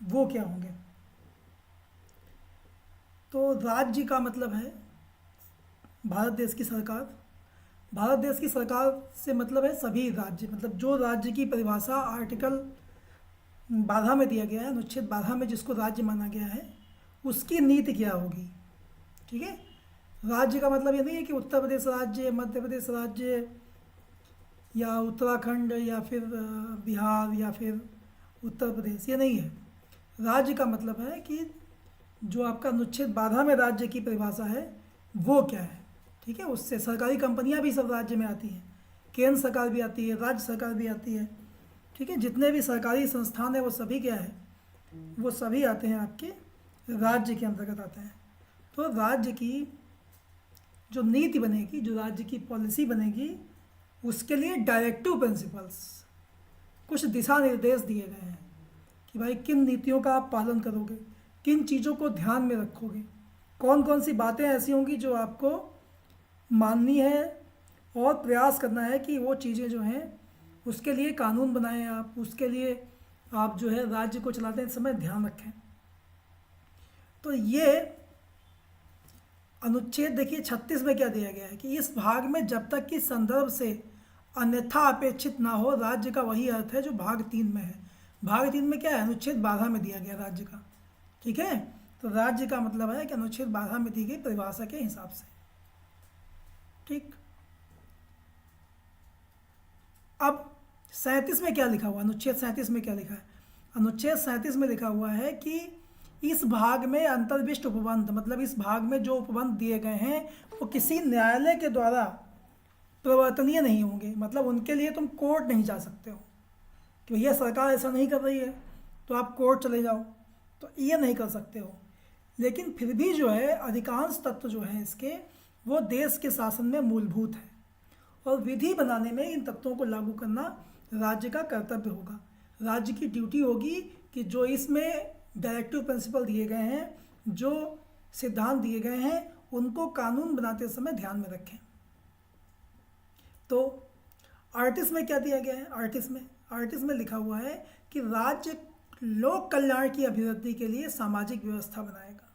वो क्या होंगे? तो राज्य का मतलब है भारत देश की सरकार। भारत देश की सरकार से मतलब है सभी राज्य, मतलब जो राज्य की परिभाषा आर्टिकल 12 में दिया गया है, अनुच्छेद 12 में जिसको राज्य माना गया है, उसकी नीति क्या होगी। ठीक है। राज्य का मतलब ये नहीं है कि उत्तर प्रदेश राज्य, मध्य प्रदेश राज्य, या उत्तराखंड, या फिर बिहार, या फिर उत्तर प्रदेश, ये नहीं है। राज्य का मतलब है कि जो आपका अनुच्छेद 12 में राज्य की परिभाषा है वो क्या है। ठीक है। उससे सरकारी कंपनियां भी सब राज्य में आती हैं, केंद्र सरकार भी आती है, राज्य सरकार भी आती है। ठीक है। जितने भी सरकारी संस्थान हैं वो सभी क्या है, वो सभी आते हैं आपके राज्य के अंतर्गत आते हैं। तो राज्य की जो नीति बनेगी, जो राज्य की पॉलिसी बनेगी, उसके लिए डायरेक्टिव प्रिंसिपल्स, कुछ दिशा निर्देश दिए गए हैं कि भाई किन नीतियों का आप पालन करोगे, किन चीज़ों को ध्यान में रखोगे, कौन कौन सी बातें ऐसी होंगी जो आपको माननी है, और प्रयास करना है कि वो चीज़ें जो हैं उसके लिए कानून बनाएं आप, उसके लिए आप जो है राज्य को चलाते समय ध्यान रखें। तो ये अनुच्छेद देखिए 36 में क्या दिया गया है कि इस भाग में जब तक कि संदर्भ से अन्यथा अपेक्षित ना हो, राज्य का वही अर्थ है जो भाग 3 में है। भाग 3 में क्या है, अनुच्छेद 12 में दिया गया राज्य का। ठीक है। तो राज्य का मतलब है कि अनुच्छेद 12 में दी गई परिभाषा के हिसाब से। ठीक। अब 37 में क्या लिखा हुआ, अनुच्छेद 37 में क्या लिखा है? अनुच्छेद 37 में लिखा हुआ है कि इस भाग में अंतर्विष्ट उपबंध, मतलब इस भाग में जो उपबंध दिए गए हैं वो किसी न्यायालय के द्वारा प्रवर्तनीय नहीं होंगे। मतलब उनके लिए तुम कोर्ट नहीं जा सकते हो कि भैया सरकार ऐसा नहीं कर रही है तो आप कोर्ट चले जाओ, तो ये नहीं कर सकते हो। लेकिन फिर भी जो है अधिकांश तत्व जो हैं इसके, वो देश के शासन में मूलभूत है, और विधि बनाने में इन तत्वों को लागू करना राज्य का कर्तव्य होगा। राज्य की ड्यूटी होगी कि जो इसमें डायरेक्टिव प्रिंसिपल दिए गए हैं, जो सिद्धांत दिए गए हैं, उनको कानून बनाते समय ध्यान में रखें। तो आर्टिस्ट में क्या दिया गया है? आर्टिस्ट में लिखा हुआ है कि राज्य लोक कल्याण की अभिवृद्धि के लिए सामाजिक व्यवस्था बनाएगा।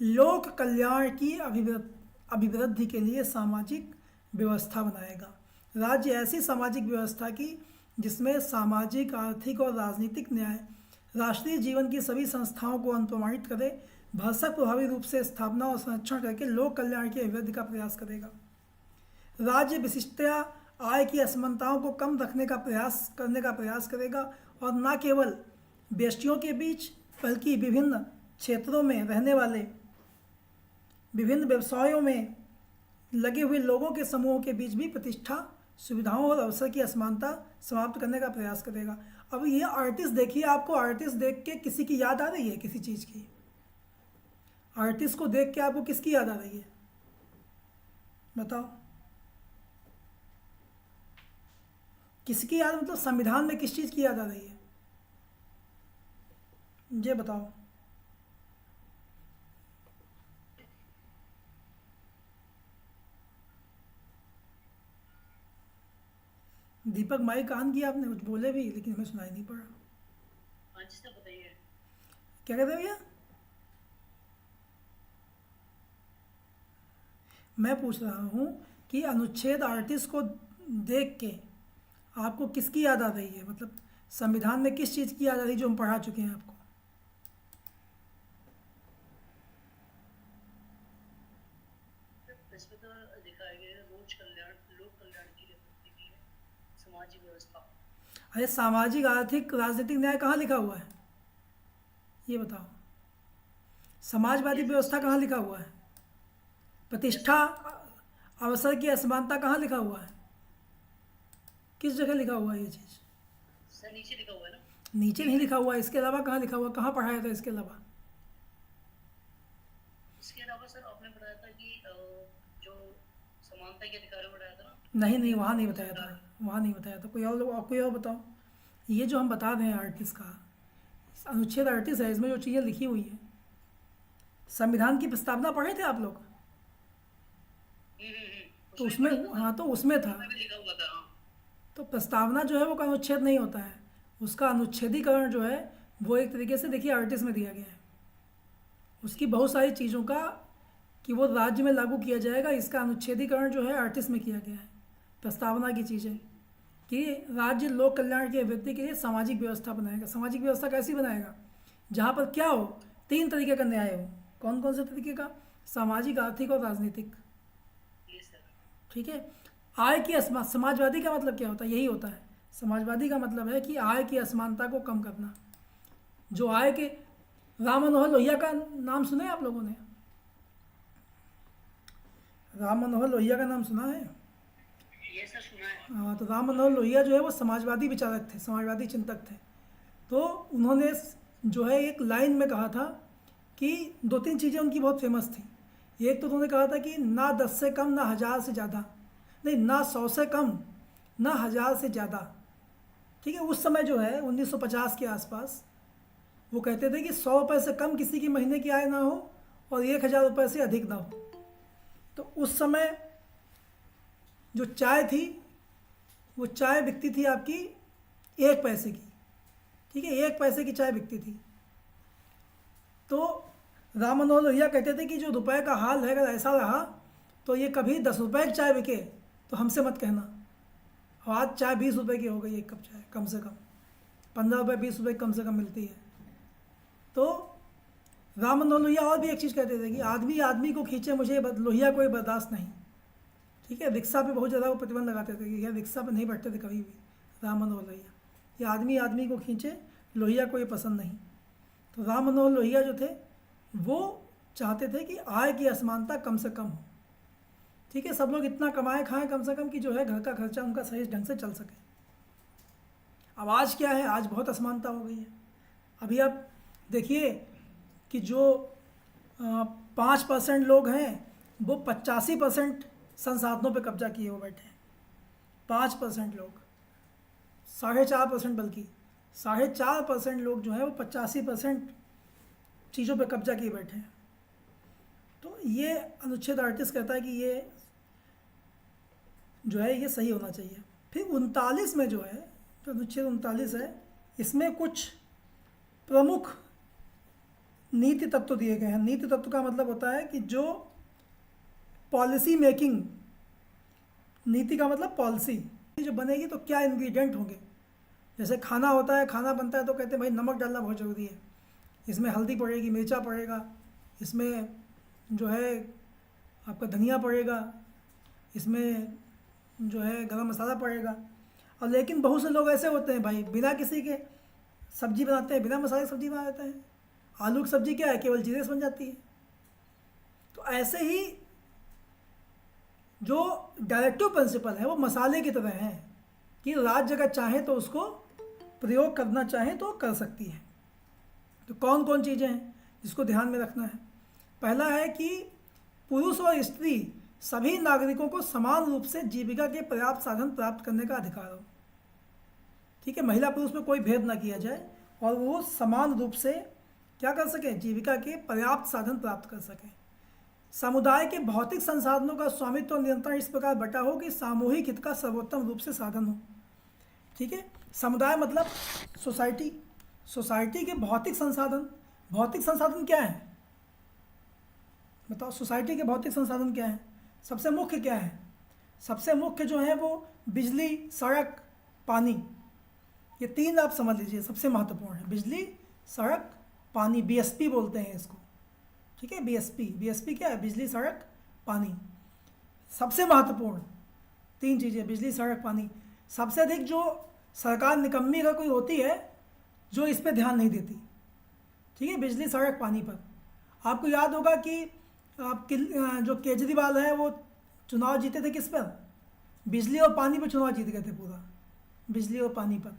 लोक कल्याण की अभिवृद्धि के लिए सामाजिक व्यवस्था बनाएगा। राज्य ऐसी सामाजिक व्यवस्था की जिसमें सामाजिक, आर्थिक और राजनीतिक न्याय, राष्ट्रीय जीवन की सभी संस्थाओं को अनुप्रमाणित करे, भरसक प्रभावी रूप से स्थापना और संरक्षण करके लोक कल्याण की अभिवृद्धि का प्रयास करेगा। राज्य विशिष्टता आय की असमानताओं को कम रखने का प्रयास करेगा, और न केवल व्यक्तियों के बीच बल्कि विभिन्न क्षेत्रों में रहने वाले, विभिन्न व्यवसायों में लगे हुए लोगों के समूहों के बीच भी प्रतिष्ठा, सुविधाओं और अवसर की असमानता समाप्त करने का प्रयास करेगा। अब ये आर्टिस्ट देखिए, आपको आर्टिस्ट देख के किसी की याद आ रही है? किसी चीज़ की? आर्टिस्ट को देख के आपको किसकी याद आ रही है बताओ? किसकी याद, मतलब संविधान में किस चीज़ की याद आ रही है ये बताओ। दीपक माइक ऑन किया आपने, कुछ बोले भी लेकिन हमें सुनाई नहीं पड़ा। बताइए। क्या कहते हैं भैया? मैं पूछ रहा हूँ कि अनुच्छेद 38 को देख के आपको किसकी याद आ रही है, मतलब संविधान में किस चीज़ की याद आ रही है जो हम पढ़ा चुके हैं आपको? इसमें तो लिखा है कि लोक कल्याण की अभिवृद्धि की सामाजिक व्यवस्था। अरे सामाजिक, आर्थिक, राजनीतिक न्याय कहाँ लिखा हुआ है ये बताओ? समाजवादी ये व्यवस्था कहाँ लिखा हुआ है? प्रतिष्ठा, अवसर की असमानता कहाँ लिखा हुआ है? किस जगह लिखा हुआ है ये चीज़? सर नीचे लिखा हुआ है ना। नीचे नहीं लिखा हुआ है, इसके अलावा कहाँ लिखा हुआ, कहाँ पढ़ाया था इसके अलावा? इसके अलावा सर आपने बताया था कि जो समानता के अधिकार में बताया था ना। नहीं नहीं, वहाँ नहीं बताया था, वहाँ नहीं बताया था। कोई और बताओ। ये जो हम बता रहे हैं आर्टिस्ट का, अनुच्छेद 38 है, इसमें जो चीज़ें लिखी हुई है, संविधान की प्रस्तावना पढ़े थे आप लोग? तो उसमें उसमें, पढ़ा था हाँ तो उसमें था। उसमें भी लिखा हुआ था हाँ। तो प्रस्तावना जो है वो का अनुच्छेद नहीं होता है, उसका अनुच्छेदीकरण जो है वो एक तरीके से देखिए आर्टिस्ट में दिया गया है, उसकी बहुत सारी चीज़ों का कि वो राज्य में लागू किया जाएगा, इसका अनुच्छेदीकरण जो है आर्टिस्ट में किया गया है। प्रस्तावना की चीज़ है कि राज्य लोक कल्याण की अभिवृद्धि के लिए सामाजिक व्यवस्था बनाएगा। सामाजिक व्यवस्था कैसी बनाएगा? जहाँ पर क्या हो, 3 तरीके का न्याय हो। कौन कौन से तरीके का? सामाजिक, आर्थिक और राजनीतिक। ये सर। ठीक है। आय की समाजवादी का मतलब क्या होता है? यही होता है। समाजवादी का मतलब है कि आय की असमानता को कम करना। जो आय के, राम मनोहर लोहिया का नाम सुना है आप लोगों ने? राम मनोहर लोहिया का नाम सुना है? ये सर सुना है। हाँ, तो राम मनोहर लोहिया जो है वो समाजवादी विचारक थे, समाजवादी चिंतक थे। तो उन्होंने जो है एक लाइन में कहा था कि 2-3 चीज़ें उनकी बहुत फेमस थी। एक तो उन्होंने कहा था कि ना 10 से कम, ना 1000 से ज़्यादा, नहीं, ना 100 से कम, ना 1000 से ज़्यादा। ठीक है। उस समय जो है 1950 के आसपास वो कहते थे कि 100 रुपये से कम किसी की महीने की आय ना हो और 1000 रुपये से अधिक ना हो। तो उस समय जो चाय थी, वो चाय बिकती थी आपकी 1 पैसे की। ठीक है, 1 पैसे की चाय बिकती थी। तो राम मनोहर लोहिया कहते थे कि जो रुपए का हाल है, अगर ऐसा रहा तो ये कभी 10 रुपये की चाय बिके तो हमसे मत कहना। और आज चाय 20 रुपये की हो गई, 1 कप चाय कम से कम 15 रुपये 20 रुपये कम से कम मिलती है। तो राम मनोहर लोहिया और भी एक चीज़ कहते थे कि आदमी आदमी को खींचे, मुझे लोहिया कोई बर्दाश्त नहीं। ठीक है। रिक्शा पे बहुत ज़्यादा वो प्रतिबंध लगाते थे कि यार रिक्शा पे नहीं बैठते थे कभी भी राम मनोहर लोहिया। ये आदमी आदमी को खींचे, लोहिया को ये पसंद नहीं। तो राम मनोहर लोहिया जो थे वो चाहते थे कि आय की असमानता कम से कम हो। ठीक है, सब लोग इतना कमाएं खाएं कम से कम कि जो है घर का खर्चा उनका सही ढंग से चल सके। अब आज क्या है? आज बहुत असमानता हो गई है। अभी आप देखिए कि जो 5% लोग हैं वो 85% संसाधनों पे कब्जा किए हुए बैठे हैं। 5% लोग, 4.5%, बल्कि 4.5% लोग जो है वो 85% चीज़ों पे कब्जा किए बैठे हैं। तो ये अनुच्छेद 38 कहता है कि ये जो है ये सही होना चाहिए। फिर 39 में जो है, तो अनुच्छेद 39 है, इसमें कुछ प्रमुख नीति तत्व दिए गए हैं। नीति तत्व का मतलब होता है कि जो पॉलिसी मेकिंग, नीति का मतलब पॉलिसी जो बनेगी तो क्या इंग्रेडिएंट होंगे। जैसे खाना होता है, खाना बनता है तो कहते हैं भाई नमक डालना बहुत ज़रूरी है, इसमें हल्दी पड़ेगी, मिर्चा पड़ेगा, इसमें जो है आपका धनिया पड़ेगा, इसमें जो है गरम मसाला पड़ेगा। और लेकिन बहुत से लोग ऐसे होते हैं भाई बिना किसी के सब्जी बनाते हैं, बिना मसाले सब्जी बना देते हैं। आलू की सब्जी क्या है, केवल जीरे से बन जाती है। तो ऐसे ही जो डायरेक्टिव प्रिंसिपल है वो मसाले की तरह है कि राज्य अगर चाहे तो उसको प्रयोग करना चाहे तो कर सकती है। तो कौन कौन चीज़ें हैं जिसको ध्यान में रखना है? पहला है कि पुरुष और स्त्री सभी नागरिकों को समान रूप से जीविका के पर्याप्त साधन प्राप्त करने का अधिकार हो। ठीक है, महिला पुरुष में कोई भेद ना किया जाए और वो समान रूप से क्या कर सके, जीविका के पर्याप्त साधन प्राप्त कर सके। समुदाय के भौतिक संसाधनों का स्वामित्व और नियंत्रण इस प्रकार बटा हो कि सामूहिक हित का सर्वोत्तम रूप से साधन हो। ठीक है, समुदाय मतलब सोसाइटी, सोसाइटी के भौतिक संसाधन। भौतिक संसाधन क्या है बताओ? सोसाइटी के भौतिक संसाधन क्या है? सबसे मुख्य क्या है? सबसे मुख्य जो है वो बिजली, सड़क, पानी। ये 3 आप समझ लीजिए सबसे महत्वपूर्ण है। बिजली, सड़क, पानी, बीएसपी बोलते हैं इसको। ठीक है, बीएसपी क्या है? बिजली, सड़क, पानी। सबसे महत्वपूर्ण 3 चीज़ें, बिजली, सड़क, पानी। सबसे अधिक जो सरकार निकम्मी अगर कोई होती है जो इस पे ध्यान नहीं देती। ठीक है, बिजली, सड़क, पानी पर। आपको याद होगा कि जो केजरीवाल है वो चुनाव जीते थे किस पर? बिजली और पानी पर चुनाव जीत गए थे, पूरा बिजली और पानी पर।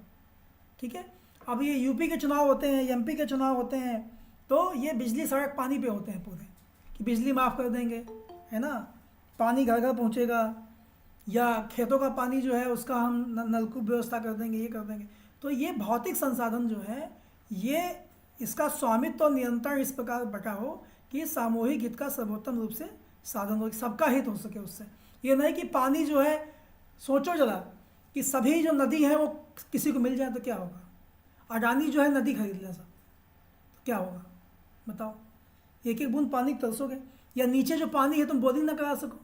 ठीक है, अब ये यूपी के चुनाव होते हैं, एमपी के चुनाव होते हैं, तो ये बिजली, सड़क, पानी पे होते हैं पूरे, कि बिजली माफ़ कर देंगे, है ना, पानी घर घर पहुँचेगा, या खेतों का पानी जो है उसका हम नलकूप व्यवस्था कर देंगे, ये कर देंगे। तो ये भौतिक संसाधन जो है ये इसका स्वामित्व और नियंत्रण इस प्रकार बटा हो कि सामूहिक हित का सर्वोत्तम रूप से साधन हो, सबका हित हो सके उससे। ये नहीं कि पानी जो है, सोचो जरा कि सभी जो नदी हैं वो किसी को मिल जाए तो क्या होगा? अडानी जो है नदी खरीद ले सब, तो क्या होगा बताओ? एक एक बूंद पानी तरसोगे। या नीचे जो पानी है तुम बोरिंग ना करा सको?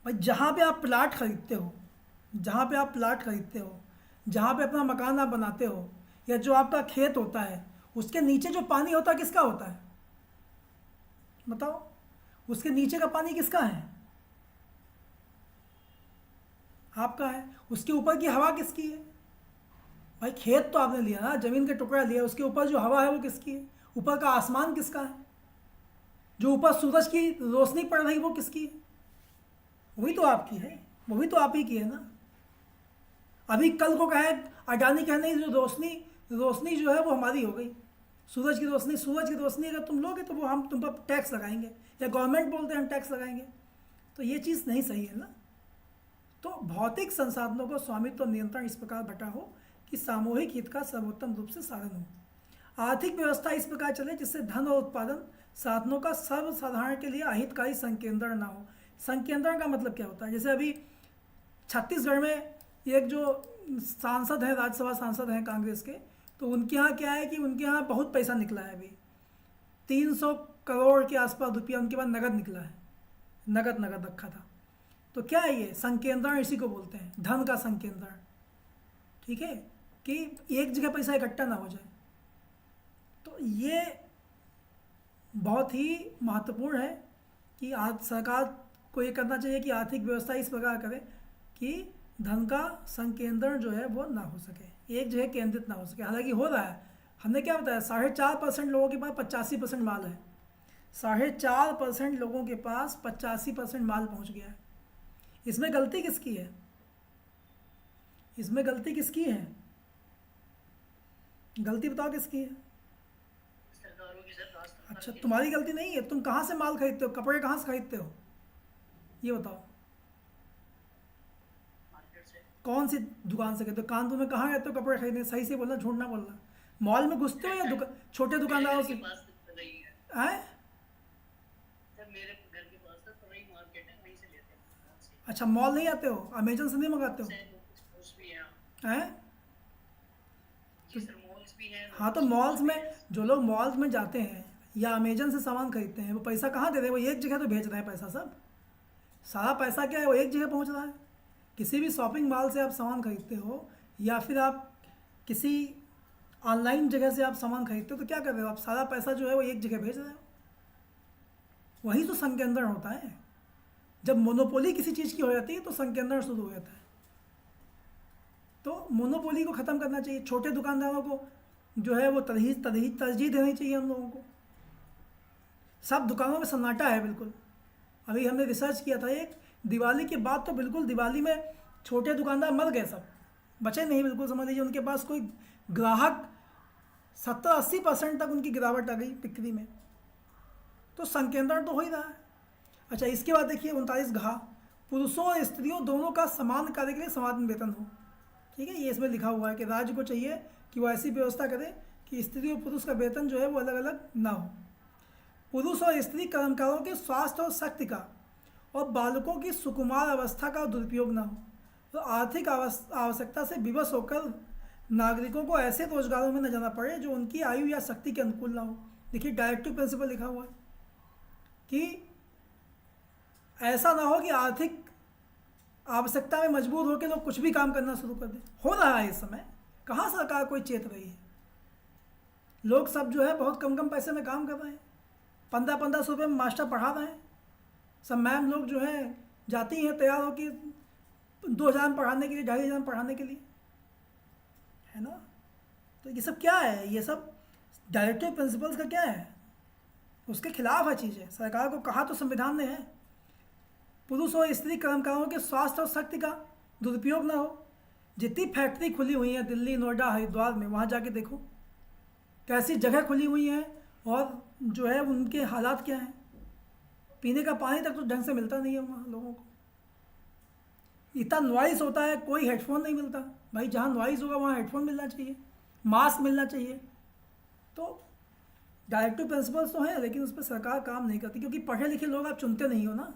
भाई जहाँ पे आप प्लाट खरीदते हो, जहाँ पे आप प्लाट खरीदते हो, जहाँ पे अपना मकान आप बनाते हो, या जो आपका खेत होता है, उसके नीचे जो पानी होता है किसका होता है बताओ? उसके नीचे का पानी किसका है? आपका है। उसके ऊपर की हवा किसकी है? भाई खेत तो आपने लिया ना, जमीन का टुकड़ा लिया, उसके ऊपर जो हवा है वो किसकी है? ऊपर का आसमान किसका है? जो ऊपर सूरज की रोशनी पड़ रही वो किसकी है? वही तो आपकी है, वही तो आप ही की है ना। अभी कल को कहे अडानी कहने जो रोशनी रोशनी जो है वो हमारी हो गई, सूरज की रोशनी अगर तुम लोगे तो वो हम तुम पर टैक्स लगाएंगे, या गवर्नमेंट बोलते हैं हम टैक्स लगाएंगे, तो ये चीज़ नहीं सही है ना। तो भौतिक संसाधनों को स्वामित्व नियंत्रण इस प्रकार बटा हो कि सामूहिक हित का सर्वोत्तम रूप से साधन हो। आर्थिक व्यवस्था इस प्रकार चले जिससे धन और उत्पादन साधनों का सर्वसाधारण के लिए अहितकारी संकेंद्रण ना हो। संकेंद्रण का मतलब क्या होता है? जैसे अभी छत्तीसगढ़ में एक जो सांसद हैं, राज्यसभा सांसद हैं कांग्रेस के, तो उनके यहाँ क्या है कि उनके यहाँ बहुत पैसा निकला है। अभी 300 करोड़ के आसपास रुपया उनके पास नगद निकला है, नगद रखा था। तो क्या है ये? संकेंद्रण इसी को बोलते हैं, धन का संकेंद्रण। ठीक है, कि एक जगह पैसा इकट्ठा ना हो जाए। तो ये बहुत ही महत्वपूर्ण है कि आज सरकार को ये करना चाहिए कि आर्थिक व्यवस्था इस प्रकार करे कि धन का संकेंद्रण जो है वो ना हो सके, एक जगह केंद्रित ना हो सके। हालांकि हो रहा है, हमने क्या बताया, 4.5% लोगों के पास 85% माल है। 4.5% लोगों के पास 85% माल पहुंच गया है। इसमें गलती किसकी है? इसमें गलती किसकी है? गलती बताओ किसकी है? सरकारों की, सर राजस्थान अच्छा, की। तुम्हारी गलती नहीं है। तुम कहाँ से माल खरीदते हो? कपड़े कहाँ से खरीदते हो ये बताओ? मार्केट से। कौन सी दुकान से खरीदते हो? कानपुर में कहाँ रहते हो कपड़े खरीदने? सही से बोलना, झूठ ना बोलना। मॉल में घुसते हो या छोटे दुकानदारों मेरे से? घर के पास तो रही है। हैं? सर मेरे घर के पास तो रही मार्केट है, वहीं से लेते हैं वहाँ से। अच्छा, मॉल नहीं आते हो? अमेजन से नहीं मंगाते हो? से कुछ मॉल्स भी हैं। हैं? जी सर, मॉल्स भी हैं। हाँ, तो मॉल्स में जो लोग मॉल्स में जाते हैं या अमेजन से सामान खरीदते हैं, वो पैसा कहाँ दे रहे हैं? वो एक जगह तो भेज रहे हैं पैसा। सब सारा पैसा क्या है, वो एक जगह पहुँच रहा है। किसी भी शॉपिंग मॉल से आप सामान खरीदते हो या फिर आप किसी ऑनलाइन जगह से आप सामान खरीदते हो, तो क्या कर रहे हो आप? सारा पैसा जो है वो एक जगह भेज रहे हो। वही तो संकेंद्रण होता है। जब मोनोपोली किसी चीज़ की हो जाती है तो संकेंद्रण शुरू हो जाता है। तो मोनोपोली को ख़त्म करना चाहिए। छोटे दुकानदारों को जो है वो तरजीह देनी चाहिए हम लोगों को। सब दुकानों में सन्नाटा है बिल्कुल। अभी हमने रिसर्च किया था, एक दिवाली के बाद तो बिल्कुल दिवाली में छोटे दुकानदार मर गए, सब बचे नहीं बिल्कुल। समझ लीजिए उनके पास कोई ग्राहक 70-80% तक उनकी गिरावट आ गई बिक्री में। तो संकेंद्रण तो हो ही रहा है। अच्छा, इसके बाद देखिए 39 पुरुषों और स्त्रियों दोनों का समान कार्य के लिए समान वेतन हो। ठीक है, ये इसमें लिखा हुआ है कि राज्य को चाहिए कि वो ऐसी व्यवस्था करे कि स्त्री और पुरुष का वेतन जो है वो अलग अलग ना हो। पुरुष और स्त्री कर्मकारों के स्वास्थ्य और शक्ति का और बालकों की सुकुमार अवस्था का दुरुपयोग ना हो। तो आर्थिक आवश्यकता से विवश होकर नागरिकों को ऐसे रोजगारों में न जाना पड़े जो उनकी आयु या शक्ति के अनुकूल ना हो। देखिए डायरेक्टिव प्रिंसिपल लिखा हुआ है कि ऐसा ना हो कि आर्थिक आवश्यकता में मजबूर होकर लोग कुछ भी काम करना शुरू कर दें। हो रहा है इस समय, कहाँ सरकार कोई चेत रही है। लोग सब जो है बहुत कम पैसे में काम कर रहे हैं, 1500 रुपये में मास्टर पढ़ा रहे हैं। सब मैम लोग जो हैं जाती हैं तैयार हो कि 2000 पढ़ाने के लिए, 2500 पढ़ाने के लिए, है ना। तो ये सब क्या है? ये सब डायरेक्टिव प्रिंसिपल्स का क्या है? उसके खिलाफ है चीज़ें। सरकार को कहा तो संविधान ने है पुरुष और स्त्री कर्मकारों के स्वास्थ्य और शक्ति का दुरुपयोग ना हो। जितनी फैक्ट्री खुली हुई हैं दिल्ली, नोएडा, हरिद्वार में, वहाँ जाके देखो कैसी जगह खुली हुई हैं और जो है उनके हालात क्या हैं। पीने का पानी तक तो ढंग से मिलता नहीं है वहाँ लोगों को। इतना नॉइज़ होता है, कोई हेडफोन नहीं मिलता। भाई जहाँ नॉइज़ होगा वहाँ हेडफोन मिलना चाहिए, मास्क मिलना चाहिए। तो डायरेक्टिव प्रिंसिपल्स तो हैं लेकिन उस पर सरकार काम नहीं करती, क्योंकि पढ़े लिखे लोग आप चुनते नहीं हो ना।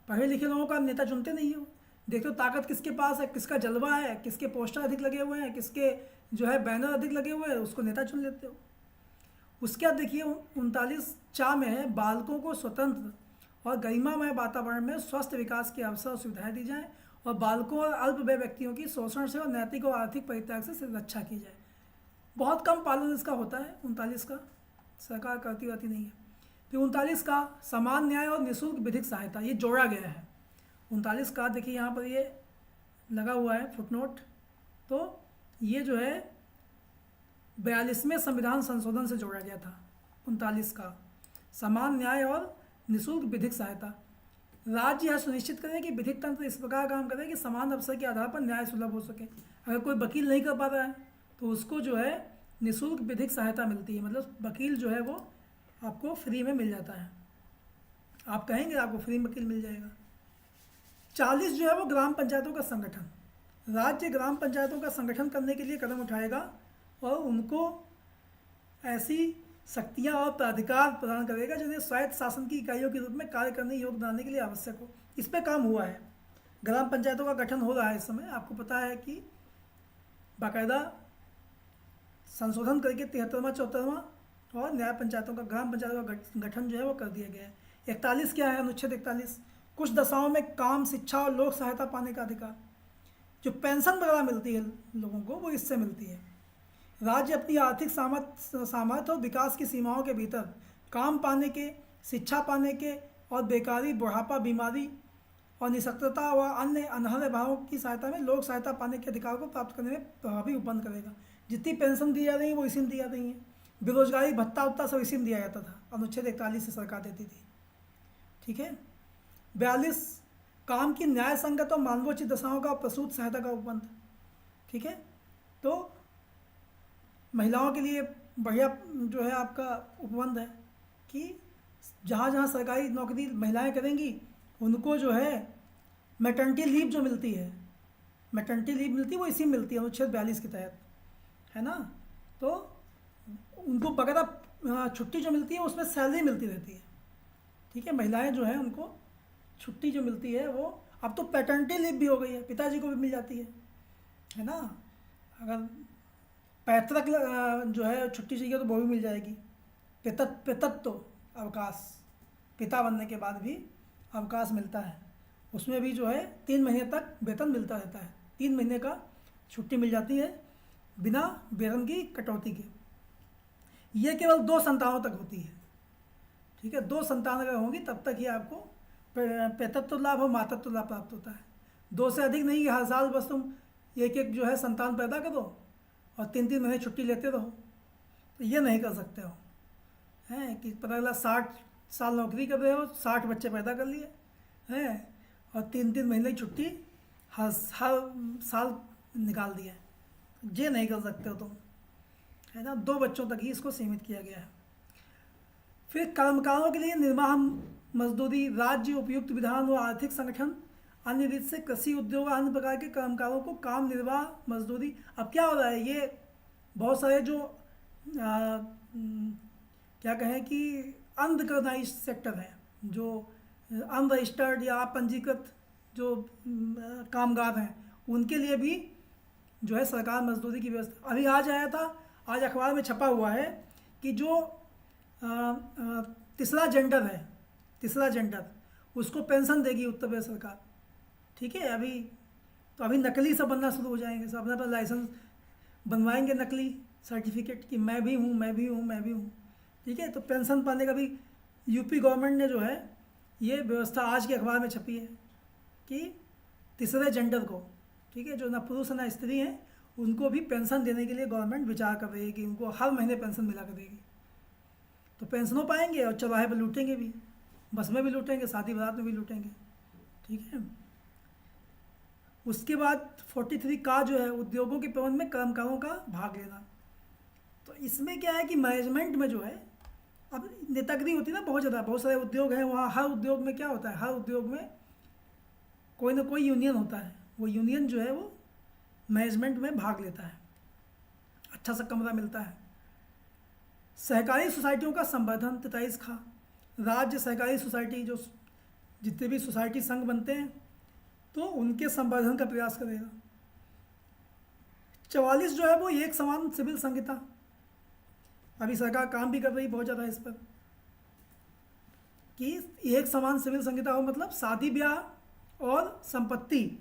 पढ़े लिखे लोगों को आप नेता चुनते नहीं हो। देखते हो ताकत किसके पास है, किसका जलवा है, किसके पोस्टर अधिक लगे हुए हैं, किसके जो है बैनर अधिक लगे हुए हैं, उसको नेता चुन लेते हो। उसके बाद देखिए 39 में है, बालकों को स्वतंत्र और गरिमामय वातावरण में स्वस्थ विकास के अवसर और सुविधाएं दी जाएं और बालकों और अल्पवय व्यक्तियों की शोषण से और नैतिक और आर्थिक परित्याग से रक्षा की जाए। बहुत कम पालन इसका होता है 39 का, सरकार करती रहती नहीं है। फिर 39 का समान न्याय और निःशुल्क विधिक सहायता, ये जोड़ा गया है 39 का। देखिए यहाँ पर ये लगा हुआ है फुटनोट, तो ये जो है 42वें संविधान संशोधन से जोड़ा गया था 39 का। समान न्याय और निःशुल्क विधिक सहायता, राज्य यह सुनिश्चित करें कि विधिक तंत्र इस प्रकार काम करे कि समान अवसर के आधार पर न्याय सुलभ हो सके। अगर कोई वकील नहीं कर पा रहा है तो उसको जो है निःशुल्क विधिक सहायता मिलती है, मतलब वकील जो है वो आपको फ्री में मिल जाता है। आप कहेंगे आपको फ्री में वकील मिल जाएगा। 40 जो है वो ग्राम पंचायतों का संगठन, राज्य ग्राम पंचायतों का संगठन करने के लिए कदम उठाएगा और उनको ऐसी शक्तियाँ और प्राधिकार प्रदान करेगा जिन्हें स्वायत्त शासन की इकाइयों के रूप में कार्य करने योग्य बनाने के लिए आवश्यक हो। इस पर काम हुआ है, ग्राम पंचायतों का गठन हो रहा है इस समय। आपको पता है कि बाकायदा संशोधन करके 73वां 74वां और न्याय पंचायतों का, ग्राम पंचायतों का गठन जो है वो कर दिया गया है। 41 क्या है, अनुच्छेद 41, कुछ दशाओं में काम, शिक्षा और लोक सहायता पाने का अधिकार। जो पेंशन वगैरह मिलती है लोगों को वो इससे मिलती है। राज्य अपनी आर्थिक सामर्थ्य और विकास की सीमाओं के भीतर काम पाने के, शिक्षा पाने के और बेकारी, बुढ़ापा, बीमारी और निःशक्तता व अन्य अनहद भावों की सहायता में लोक सहायता पाने के अधिकार को प्राप्त करने में प्रभावी उपबंध करेगा। जितनी पेंशन दी जा रही है वो इसी में दी जा रही है, बेरोजगारी भत्ता उत्ता सब इसी में दिया जाता था, अनुच्छेद 41 से सरकार देती थी। ठीक है। 42 काम की न्याय संगत और मानवोचित दशाओं का प्रसूत सहायता का उपबंध। ठीक है। तो महिलाओं के लिए बढ़िया जो है आपका उपबंध है कि जहाँ जहाँ सरकारी नौकरी महिलाएं करेंगी उनको जो है मैटर्निटी लीव जो मिलती है, मैटर्निटी लीव मिलती है वो इसी में मिलती है अनुच्छेद 42 के तहत, है ना। तो उनको बकायदा छुट्टी जो मिलती है उसमें सैलरी मिलती रहती है। ठीक है। महिलाएं जो है उनको छुट्टी जो मिलती है वो अब तो पैटर्निटी लीव भी हो गई है, पिताजी को भी मिल जाती है ना। अगर पैतृक जो है छुट्टी चाहिए तो वो भी मिल जाएगी। पितत्व अवकाश, पिता बनने के बाद भी अवकाश मिलता है, उसमें भी जो है 3 महीने तक वेतन मिलता रहता है, 3 महीने का छुट्टी मिल जाती है बिना वेतन की कटौती के। ये केवल 2 संतानों तक होती है। ठीक है। 2 संतान अगर होंगी तब तक ही आपको पितत्व लाभ और मातृत्व लाभ प्राप्त होता है। 2 से अधिक नहीं, हर साल बस तुम एक जो है संतान पैदा करो और 3-3 महीने छुट्टी लेते रहो, तो ये नहीं कर सकते हो, हैं कि पता चला 60 साल नौकरी कर रहे हो, 60 बच्चे पैदा कर लिए हैं और 3-3 महीने की छुट्टी हर साल निकाल दिया, ये नहीं कर सकते हो तुम, है ना। 2 बच्चों तक ही इसको सीमित किया गया है। फिर कर्मकारों के लिए निर्वाह मजदूरी, राज्य उपयुक्त विधान व आर्थिक संगठन, अन्य रीत से कृषि उद्योग और अन्य प्रकार के कर्मकारों को काम निर्वाह मजदूरी। अब क्या हो रहा है, ये बहुत सारे जो क्या कहें कि अनरिकॉग्नाइज्ड सेक्टर हैं, जो अनरजिस्टर्ड या पंजीकृत जो कामगार हैं, उनके लिए भी जो है सरकार मजदूरी की व्यवस्था। अभी आज आया था, आज अखबार में छपा हुआ है कि जो तीसरा जेंडर है, तीसरा जेंडर, उसको पेंशन देगी उत्तर प्रदेश सरकार। ठीक है। अभी नकली सब बनना शुरू हो जाएंगे, सब अपने पास लाइसेंस बनवाएंगे नकली सर्टिफिकेट कि मैं भी हूँ, मैं भी हूँ, मैं भी हूँ। ठीक है। तो पेंशन पाने का भी यूपी गवर्नमेंट ने जो है ये व्यवस्था आज के अखबार में छपी है कि तीसरे जेंडर को, ठीक है, जो ना पुरुष ना स्त्री हैं, उनको भी पेंशन देने के लिए गवर्नमेंट विचार कर रही है कि उनको हर महीने पेंशन मिला करेगी। तो पेंशनों पाएंगे और चौराहे पर लूटेंगे भी, बस में भी लूटेंगे, शादी बारात में भी लूटेंगे। ठीक है। उसके बाद 43 का जो है उद्योगों के प्रबंध में कर्मकारों का भाग लेना। तो इसमें क्या है कि मैनेजमेंट में जो है अब नेतागिरी होती है ना बहुत ज़्यादा, बहुत सारे उद्योग हैं वहाँ, हर उद्योग में क्या होता है, हर उद्योग में कोई ना कोई यूनियन होता है, वो यूनियन जो है वो मैनेजमेंट में भाग लेता है, अच्छा सा कमरा मिलता है। सहकारी सोसाइटियों का संवर्धन 43 खा, राज्य सहकारी सोसाइटी जो जितने भी सोसाइटी संघ बनते हैं तो उनके संवर्धन का प्रयास करेगा। 44 जो है वो एक समान सिविल संहिता, अभी सरकार काम भी कर रही बहुत ज़्यादा इस पर कि एक समान सिविल संहिता हो, मतलब शादी ब्याह और संपत्ति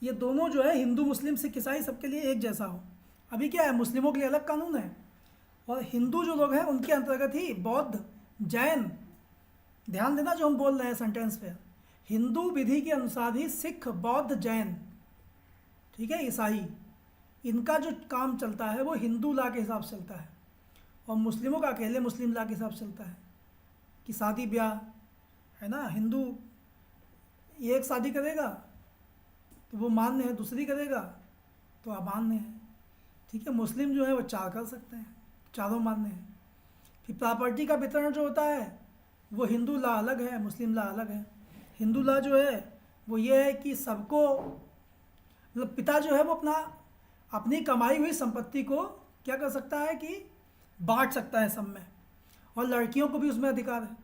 ये दोनों जो है हिंदू मुस्लिम सिख ईसाई सबके लिए एक जैसा हो। अभी क्या है, मुस्लिमों के लिए अलग कानून है और हिंदू जो लोग हैं उनके अंतर्गत ही बौद्ध जैन, ध्यान देना जो हम बोल रहे हैं सेंटेंस पे, हिंदू विधि के अनुसार ही सिख बौद्ध जैन, ठीक है, ईसाई, इनका जो काम चलता है वो हिंदू लॉ के हिसाब से चलता है और मुस्लिमों का अकेले मुस्लिम लॉ के हिसाब से चलता है कि शादी ब्याह है ना, हिंदू एक शादी करेगा तो वो मान्य है, दूसरी करेगा तो अमान्य है, ठीक है। मुस्लिम जो है वो 4 कर सकते हैं, चारों मान्य है। फिर प्रॉपर्टी का वितरण जो होता है वो हिंदू लॉ अलग है, मुस्लिम लॉ अलग है। हिंदू लॉ जो है वो ये है कि सबको, मतलब पिता जो है वो अपनी कमाई हुई संपत्ति को क्या कर सकता है कि बांट सकता है सब में, और लड़कियों को भी उसमें अधिकार है।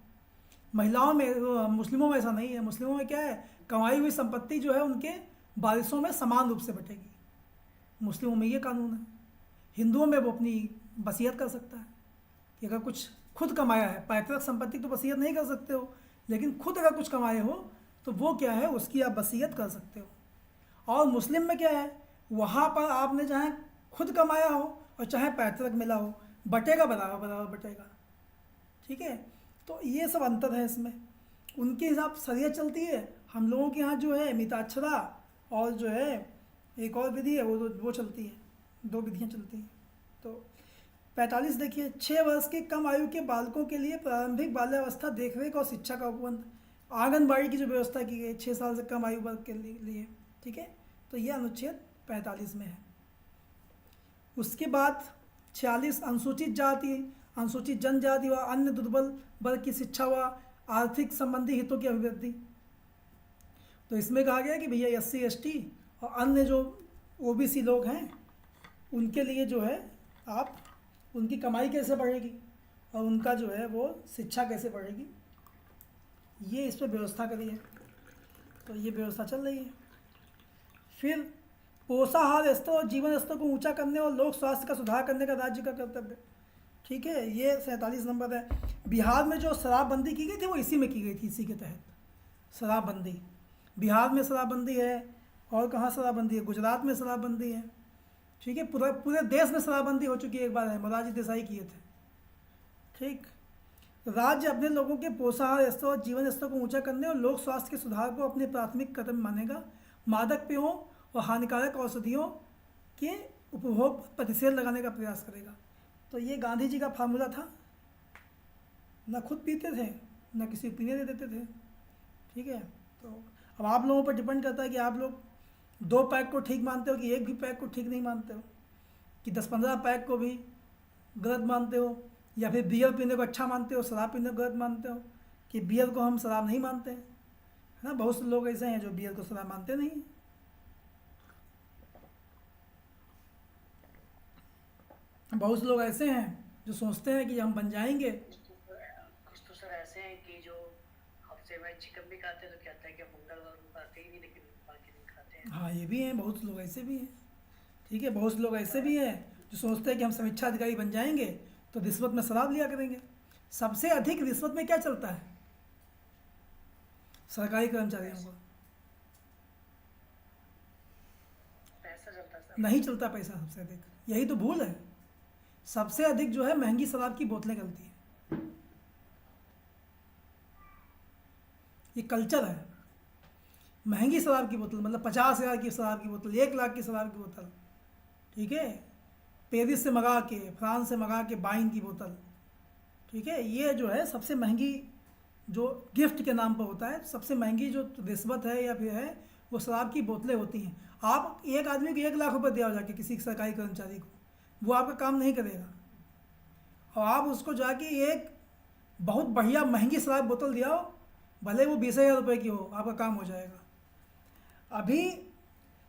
महिलाओं में, मुस्लिमों में ऐसा नहीं है। मुस्लिमों में क्या है, कमाई हुई संपत्ति जो है उनके वारिसों में समान रूप से बटेगी, मुस्लिमों में ये कानून है। हिंदुओं में वो अपनी वसीयत कर सकता है कि अगर कुछ खुद कमाया है, पैतृक संपत्ति तो वसीयत नहीं कर सकते हो, लेकिन खुद अगर कुछ कमाए हो तो वो क्या है, उसकी आप वसीयत कर सकते हो। और मुस्लिम में क्या है, वहाँ पर आपने चाहे खुद कमाया हो और चाहे पैतृक मिला हो, बटेगा बराबर बराबर बटेगा, ठीक है। तो ये सब अंतर है इसमें, उनके हिसाब से शरीयत चलती है। हम लोगों के यहाँ जो है मिताक्षरा और जो है एक और विधि है वो चलती है, 2 विधियाँ चलती हैं। तो 45 देखिए, 6 वर्ष के कम आयु के बालकों के लिए प्रारंभिक बाल्यावस्था देखरेख और शिक्षा का उपबंध, आंगनबाड़ी की जो व्यवस्था की गई 6 साल से कम आयु वर्ग के लिए, ठीक है। तो ये अनुच्छेद 45 में है। उसके बाद 46 अनुसूचित जाति, अनुसूचित जनजाति व अन्य दुर्बल वर्ग की शिक्षा व आर्थिक संबंधी हितों की अभिवृद्धि। तो इसमें कहा गया कि भैया SC ST और अन्य जो OBC लोग हैं उनके लिए जो है आप उनकी कमाई कैसे बढ़ेगी और उनका जो है वो शिक्षा कैसे बढ़ेगी, ये इस पर व्यवस्था करी है। तो ये व्यवस्था चल रही है। फिर पोषाहार स्तर और जीवन स्तर को ऊंचा करने और लोक स्वास्थ्य का सुधार करने का राज्य का कर्तव्य, ठीक है। ये 47 नंबर है। बिहार में जो शराबबंदी की गई थी वो इसी में की गई थी, इसी के तहत शराबबंदी। बिहार में शराबबंदी है और कहाँ शराबबंदी है, गुजरात में शराबबंदी है, ठीक है। पूरे देश में शराबबंदी हो चुकी है, एक बार है, मोरारजी देसाई किए थे, ठीक। राज्य अपने लोगों के पोषाहार स्तर और जीवन स्तर को ऊंचा करने और लोक स्वास्थ्य के सुधार को अपने प्राथमिक कदम मानेगा। मादक पेयों और हानिकारक औषधियों के उपभोग पर प्रतिषेध लगाने का प्रयास करेगा। तो ये गांधी जी का फार्मूला था, ना खुद पीते थे ना किसी को पीने दे देते थे, ठीक है। तो अब आप लोगों पर डिपेंड करता है कि आप लोग 2 पैक को ठीक मानते हो कि एक भी पैक को ठीक नहीं मानते हो, कि 10-15 पैक को भी गलत मानते हो, या फिर बियर पीने को अच्छा मानते हो, शराब पीने को गलत मानते हो, कि बियर को हम शराब नहीं मानते हैं, है ना। बहुत से लोग ऐसे हैं जो बियर को शराब मानते नहीं हैं। बहुत से लोग ऐसे हैं जो सोचते हैं कि हम बन जाएंगे। कुछ तो सर ऐसे हैं कि जो हफ्ते में चिकन भी खाते हैं तो कहते हैं कि मंगलवार को खाते ही नहीं, लेकिन बाकी दिन खाते हैं। हाँ, ये भी हैं, बहुत से लोग ऐसे भी हैं, ठीक है। बहुत से लोग ऐसे भी हैं जो सोचते हैं कि हम समीक्षा अधिकारी बन जाएंगे तो रिश्वत में शराब लिया करेंगे। सबसे अधिक रिश्वत में क्या चलता है, सरकारी कर्मचारियों को पैसा चलता है सर। नहीं चलता पैसा सबसे अधिक, यही तो भूल है। सबसे अधिक जो है महंगी शराब की बोतलें चलती है, ये कल्चर है। महंगी शराब की बोतल मतलब 50,000 की शराब की बोतल, 1 लाख की शराब की बोतल, ठीक है। पेरिस से मंगा के, फ्रांस से मंगा के वाइन की बोतल, ठीक है। ये जो है सबसे महंगी, जो गिफ्ट के नाम पर होता है, सबसे महंगी जो रिश्वत है या फिर है वो शराब की बोतलें होती हैं। आप एक आदमी को 1 लाख रुपए दिया जाके किसी सरकारी कर्मचारी को, वो आपका काम नहीं करेगा, और आप उसको जाके एक बहुत बढ़िया महंगी शराब बोतल दिया हो, भले वो 20,000 रुपये की हो, आपका काम हो जाएगा। अभी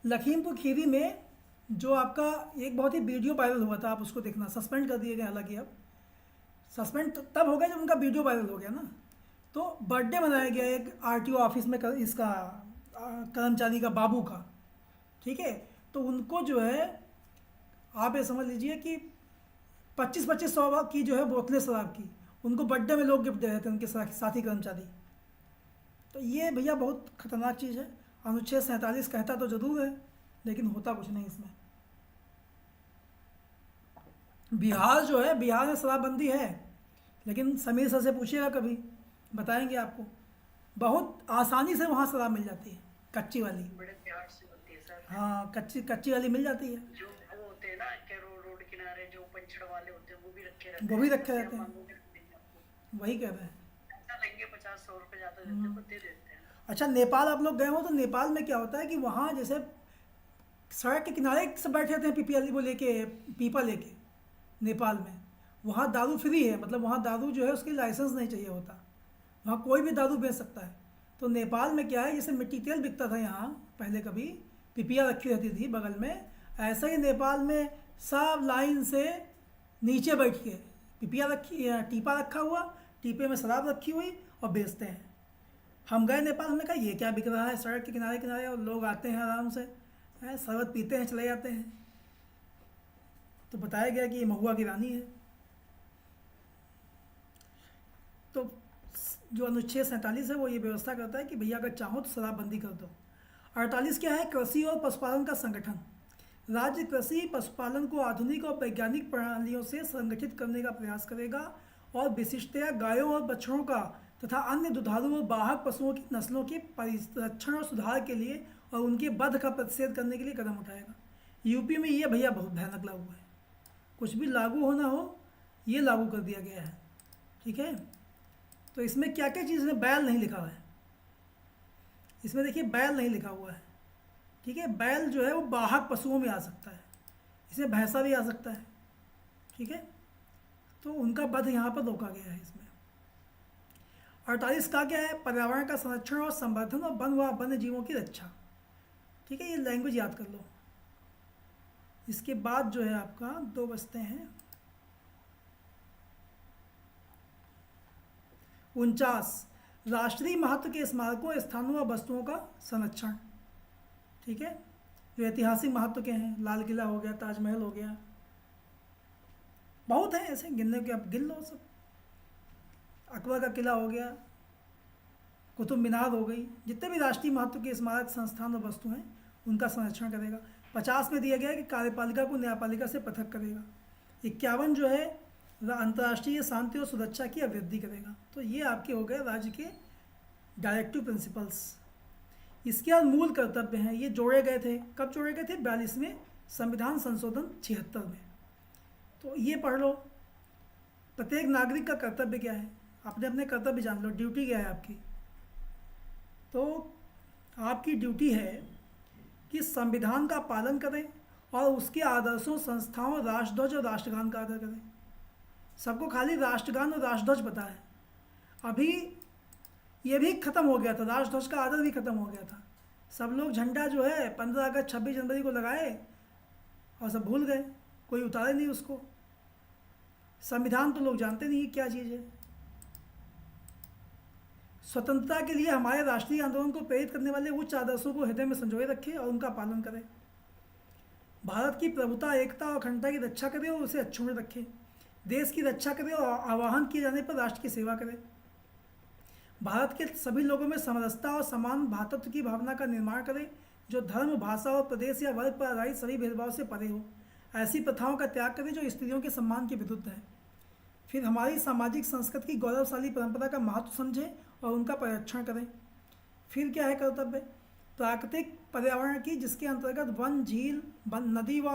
लखीमपुर खीरी में जो आपका एक बहुत ही वीडियो वायरल हुआ था, आप उसको देखना, सस्पेंड कर दिए गए हालांकि, अब सस्पेंड तब हो गया जब उनका वीडियो वायरल हो गया ना। तो बर्थडे मनाया गया एक RTO ऑफिस में, इसका कर्मचारी का, बाबू का, ठीक है। तो उनको जो है आप ये समझ लीजिए कि 25-25 सौ की जो है बोतलें शराब की उनको बर्थडे में लोग गिफ्ट दे रहे थे, उनके साथी कर्मचारी। तो ये भैया बहुत खतरनाक चीज़ है। अनुच्छेद 47 कहता तो ज़रूर है, लेकिन होता कुछ नहीं इसमें। बिहार जो है, बिहार में शराबबंदी है, लेकिन समीर सर से पूछिएगा कभी, बताएंगे आपको। बहुत आसानी से वहाँ शराब मिल जाती है, कच्ची वाली। बड़े प्यार से होती है सर। हाँ, कच्ची वाली मिल जाती है। जो वो होते हैं ना कि रोड किनारे जो पंचड़ वाले होते हैं वो भी रखे रहते वो हैं। भी रखे जैसे रहते हम हैं, मांगोगे तो देंगे आपको। वही कह रहे हैं। ऐसा लेंगे 50-100 रुपए ज्यादा देते हैं, वो दे देते हैं। अच्छा, नेपाल आप लोग गए हो तो नेपाल में क्या होता है कि वहाँ जैसे सड़क के किनारे सब बैठे रहते हैं पीपी वो लेके, पीपा लेके। नेपाल में वहाँ दारू फ्री है, मतलब वहाँ दारू जो है उसकी लाइसेंस नहीं चाहिए होता, वहाँ कोई भी दारू बेच सकता है। तो नेपाल में क्या है, जैसे मिट्टी तेल बिकता था यहाँ पहले, कभी पिपिया रखी रहती थी बगल में, ऐसा ही नेपाल में सब लाइन से नीचे बैठ के पिपिया रखी, टीपा रखा हुआ, टीपे में शराब रखी हुई और बेचते हैं। हम गए नेपाल, हमने कहा ये क्या बिक रहा है सड़क के किनारे किनारे, और लोग आते हैं आराम से शरबत पीते हैं, चले जाते हैं। तो बताया गया कि ये महुआ की रानी है। तो जो अनुच्छेद 47 है वो ये व्यवस्था करता है कि भैया अगर चाहो तो शराबबंदी कर दो। 48 क्या है, कृषि और पशुपालन का संगठन। राज्य कृषि पशुपालन को आधुनिक और वैज्ञानिक प्रणालियों से संगठित करने का प्रयास करेगा और विशिष्टतया गायों और बछड़ों का तथा अन्य दुधारू और बाहक पशुओं की नस्लों के परिरक्षण और सुधार के लिए और उनके वध का प्रतिषेध करने के लिए कदम उठाएगा। यूपी में ये भैया बहुत भयानक लागू है, कुछ भी लागू होना हो ये लागू कर दिया गया है, ठीक है। तो इसमें क्या क्या चीज़ में बैल नहीं लिखा हुआ है, इसमें देखिए बैल नहीं लिखा हुआ है, ठीक है। बैल जो है वो बाहक पशुओं में आ सकता है, इसमें भैंसा भी आ सकता है, ठीक है। तो उनका वध यहाँ पर रोका गया है इसमें। 48 का क्या है, पर्यावरण का संरक्षण और संवर्धन और वन व वन्य जीवों की रक्षा, ठीक है। ये लैंग्वेज याद कर लो। इसके बाद जो है आपका 2 बचते हैं। 49 राष्ट्रीय महत्व के स्मारकों, स्थानों व वस्तुओं का संरक्षण, ठीक है। जो ऐतिहासिक महत्व के हैं, लाल किला हो गया, ताजमहल हो गया, बहुत हैं ऐसे, गिनने के आप गिन लो सब। अकबर का किला हो गया, कुतुब मीनार हो गई, जितने भी राष्ट्रीय महत्व के स्मारक, संस्थान और वस्तु हैं उनका संरक्षण करेगा। 50 में दिया गया है कि कार्यपालिका को न्यायपालिका से पृथक करेगा। 51 जो है अंतर्राष्ट्रीय शांति और सुरक्षा की अभिवृद्धि करेगा। तो ये आपके हो गए राज्य के डायरेक्टिव प्रिंसिपल्स। इसके बाद मूल कर्तव्य हैं, ये जोड़े गए थे, कब जोड़े गए थे, 42वें संविधान संशोधन 76 में। तो ये पढ़ लो। प्रत्येक नागरिक का कर्तव्य क्या है, अपने अपने कर्तव्य जान लो, ड्यूटी क्या है आपकी। तो आपकी ड्यूटी है कि संविधान का पालन करें और उसके आदर्शों, संस्थाओं, राष्ट्रध्वज और राष्ट्रगान का आदर करें। सबको खाली राष्ट्रगान और राष्ट्रध्वज पता है, अभी ये भी ख़त्म हो गया था, राष्ट्रध्वज का आदर भी ख़त्म हो गया था। सब लोग झंडा जो है 15 अगस्त 26 जनवरी को लगाए और सब भूल गए, कोई उतारे नहीं उसको। संविधान तो लोग जानते नहीं क्या चीज़ है। स्वतंत्रता के लिए हमारे राष्ट्रीय आंदोलन को प्रेरित करने वाले उच्च आदर्शों को हृदय में संजोए रखें और उनका पालन करें। भारत की प्रभुता, एकता और अखंडता की रक्षा करें और उसे अच्छों में रखें। देश की रक्षा करें और आह्वान किए जाने पर राष्ट्र की सेवा करें। भारत के सभी लोगों में समरसता और समान भातृत्व की भावना का निर्माण करें, जो धर्म, भाषा और प्रदेश या वर्ग पर आधारित सभी भेदभाव से परे हो। ऐसी प्रथाओं का त्याग करें जो स्त्रियों के सम्मान के विरुद्ध है। फिर हमारी सामाजिक संस्कृति की गौरवशाली परंपरा का महत्व समझें और उनका परिरक्षण करें। फिर क्या है कर्तव्य, प्राकृतिक पर्यावरण की, जिसके अंतर्गत वन, झील, नदी व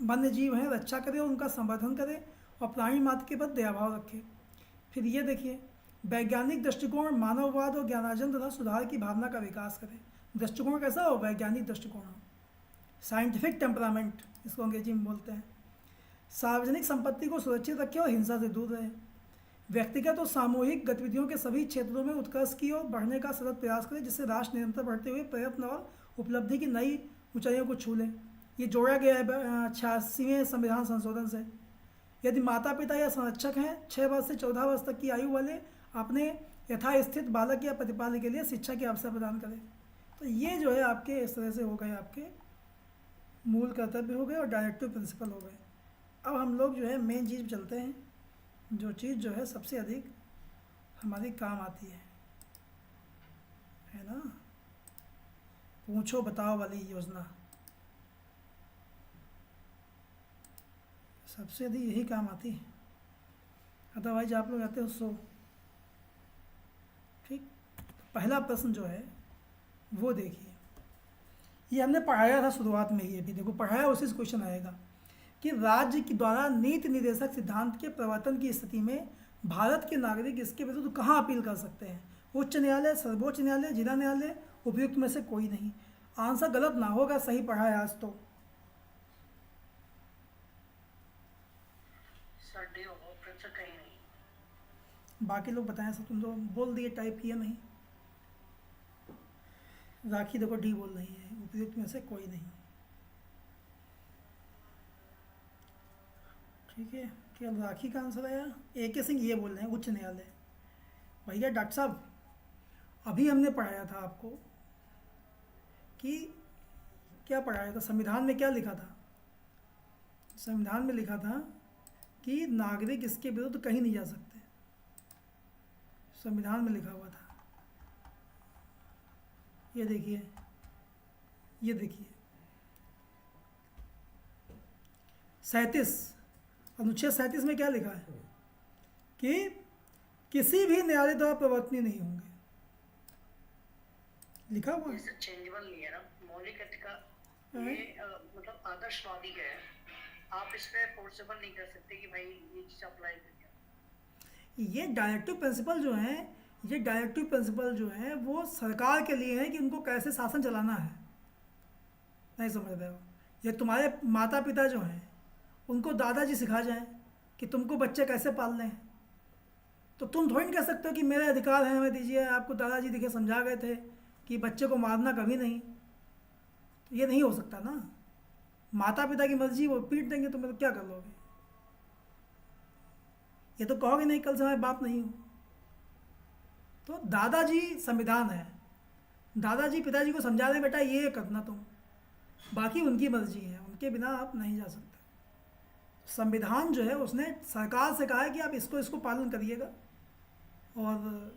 वन्य जीव हैं, रक्षा करें और उनका संवर्धन करें और प्राणी मात्र के प्रति दयाभाव रखें। फिर ये देखिए, वैज्ञानिक दृष्टिकोण, मानववाद और ज्ञानार्जन तथा सुधार की भावना का विकास करें। दृष्टिकोण कैसा हो, वैज्ञानिक दृष्टिकोण हो, साइंटिफिक टेम्परामेंट इसको अंग्रेजी में बोलते हैं। सार्वजनिक संपत्ति को सुरक्षित रखें और हिंसा से दूर रहें। व्यक्तिगत और सामूहिक गतिविधियों के सभी क्षेत्रों में उत्कर्ष की ओर बढ़ने का सतत प्रयास करें, जिससे राष्ट्र निरंतर बढ़ते हुए प्रयत्न और उपलब्धि की नई ऊंचाइयों को छू लें। ये जोड़ा गया है 86वें संविधान संशोधन से। यदि माता पिता या संरक्षक हैं, 6 वर्ष से 14 वर्ष तक की आयु वाले अपने यथास्थित बालक या प्रतिपालक के लिए शिक्षा के अवसर प्रदान करें। तो ये जो है आपके इस तरह से हो गए आपके मूल कर्तव्य हो गए और डायरेक्टिव प्रिंसिपल हो गए। अब हम लोग जो है मेन चीज़ पे चलते हैं, जो चीज़ जो है सबसे अधिक हमारी काम आती है ना, पूछो बताओ वाली योजना। सबसे अधिक यही काम आती है, अदरवाइज आप लोग आते हो सो। ठीक, पहला प्रश्न जो है वो देखिए, ये हमने पढ़ाया था शुरुआत में ही, अभी देखो पढ़ाया उसी से क्वेश्चन आएगा कि राज्य के द्वारा नीति निर्देशक सिद्धांत के प्रवर्तन की स्थिति में भारत के नागरिक इसके विरुद्ध कहाँ अपील कर सकते हैं? उच्च न्यायालय, सर्वोच्च न्यायालय, जिला न्यायालय, उपयुक्त में से कोई नहीं। आंसर गलत ना होगा, सही पढ़ा है आज तो। सर डी होगा, ऑप्शन से कहीं नहीं। बाकी लोग बताएं सब, तुम तो बोल दिए, टाइप किया नहीं। राखी देखो डी बोल रही है, उपयुक्त में से कोई नहीं। ठीक है, क्या राखी का आंसर आया? AK सिंह ये बोल रहे हैं उच्च न्यायालय। भैया डॉक्टर साहब, अभी हमने पढ़ाया था आपको कि क्या पढ़ाया था, संविधान में क्या लिखा था? संविधान में लिखा था कि नागरिक इसके विरुद्ध कहीं नहीं जा सकते, संविधान में लिखा हुआ था। ये देखिए, ये देखिए 37, अनुच्छेद 37 में क्या लिखा है कि किसी भी न्यायालय द्वारा प्रवर्तनीय नहीं होंगे, लिखा हुआ है। ये चेंजेबल नहीं है ना, मौलिक अधिकार हाँ। ये मतलब आदर्शवादी का है, आप इस पे फोर्सेबल नहीं कर सकते कि भाई ये चीज अप्लाई करिए। ये डायरेक्टिव प्रिंसिपल जो है, ये डायरेक्टिव प्रिंसिपल जो है वो सरकार के लिए है कि उनको कैसे शासन चलाना है, नहीं समझ रहे हो? ये तुम्हारे माता पिता जो हैं उनको दादाजी सिखा जाएं कि तुमको बच्चे कैसे पालने हैं, तो तुम थोड़ी नहीं कह सकते हो कि मेरे अधिकार हैं हमें दीजिए। आपको दादाजी दिखे समझा गए थे कि बच्चे को मारना कभी नहीं, तो ये नहीं हो सकता ना। माता पिता की मर्जी, वो पीट देंगे तो मतलब क्या कर लोगे? ये तो कहोगे नहीं कल से मैं बाप नहीं हूँ। तो दादाजी संविधान है, दादाजी पिताजी को समझा दें बेटा ये करना तुम, बाकी उनकी मर्जी है, उनके बिना आप नहीं जा सकते। संविधान जो है उसने सरकार से कहा है कि आप इसको इसको पालन करिएगा और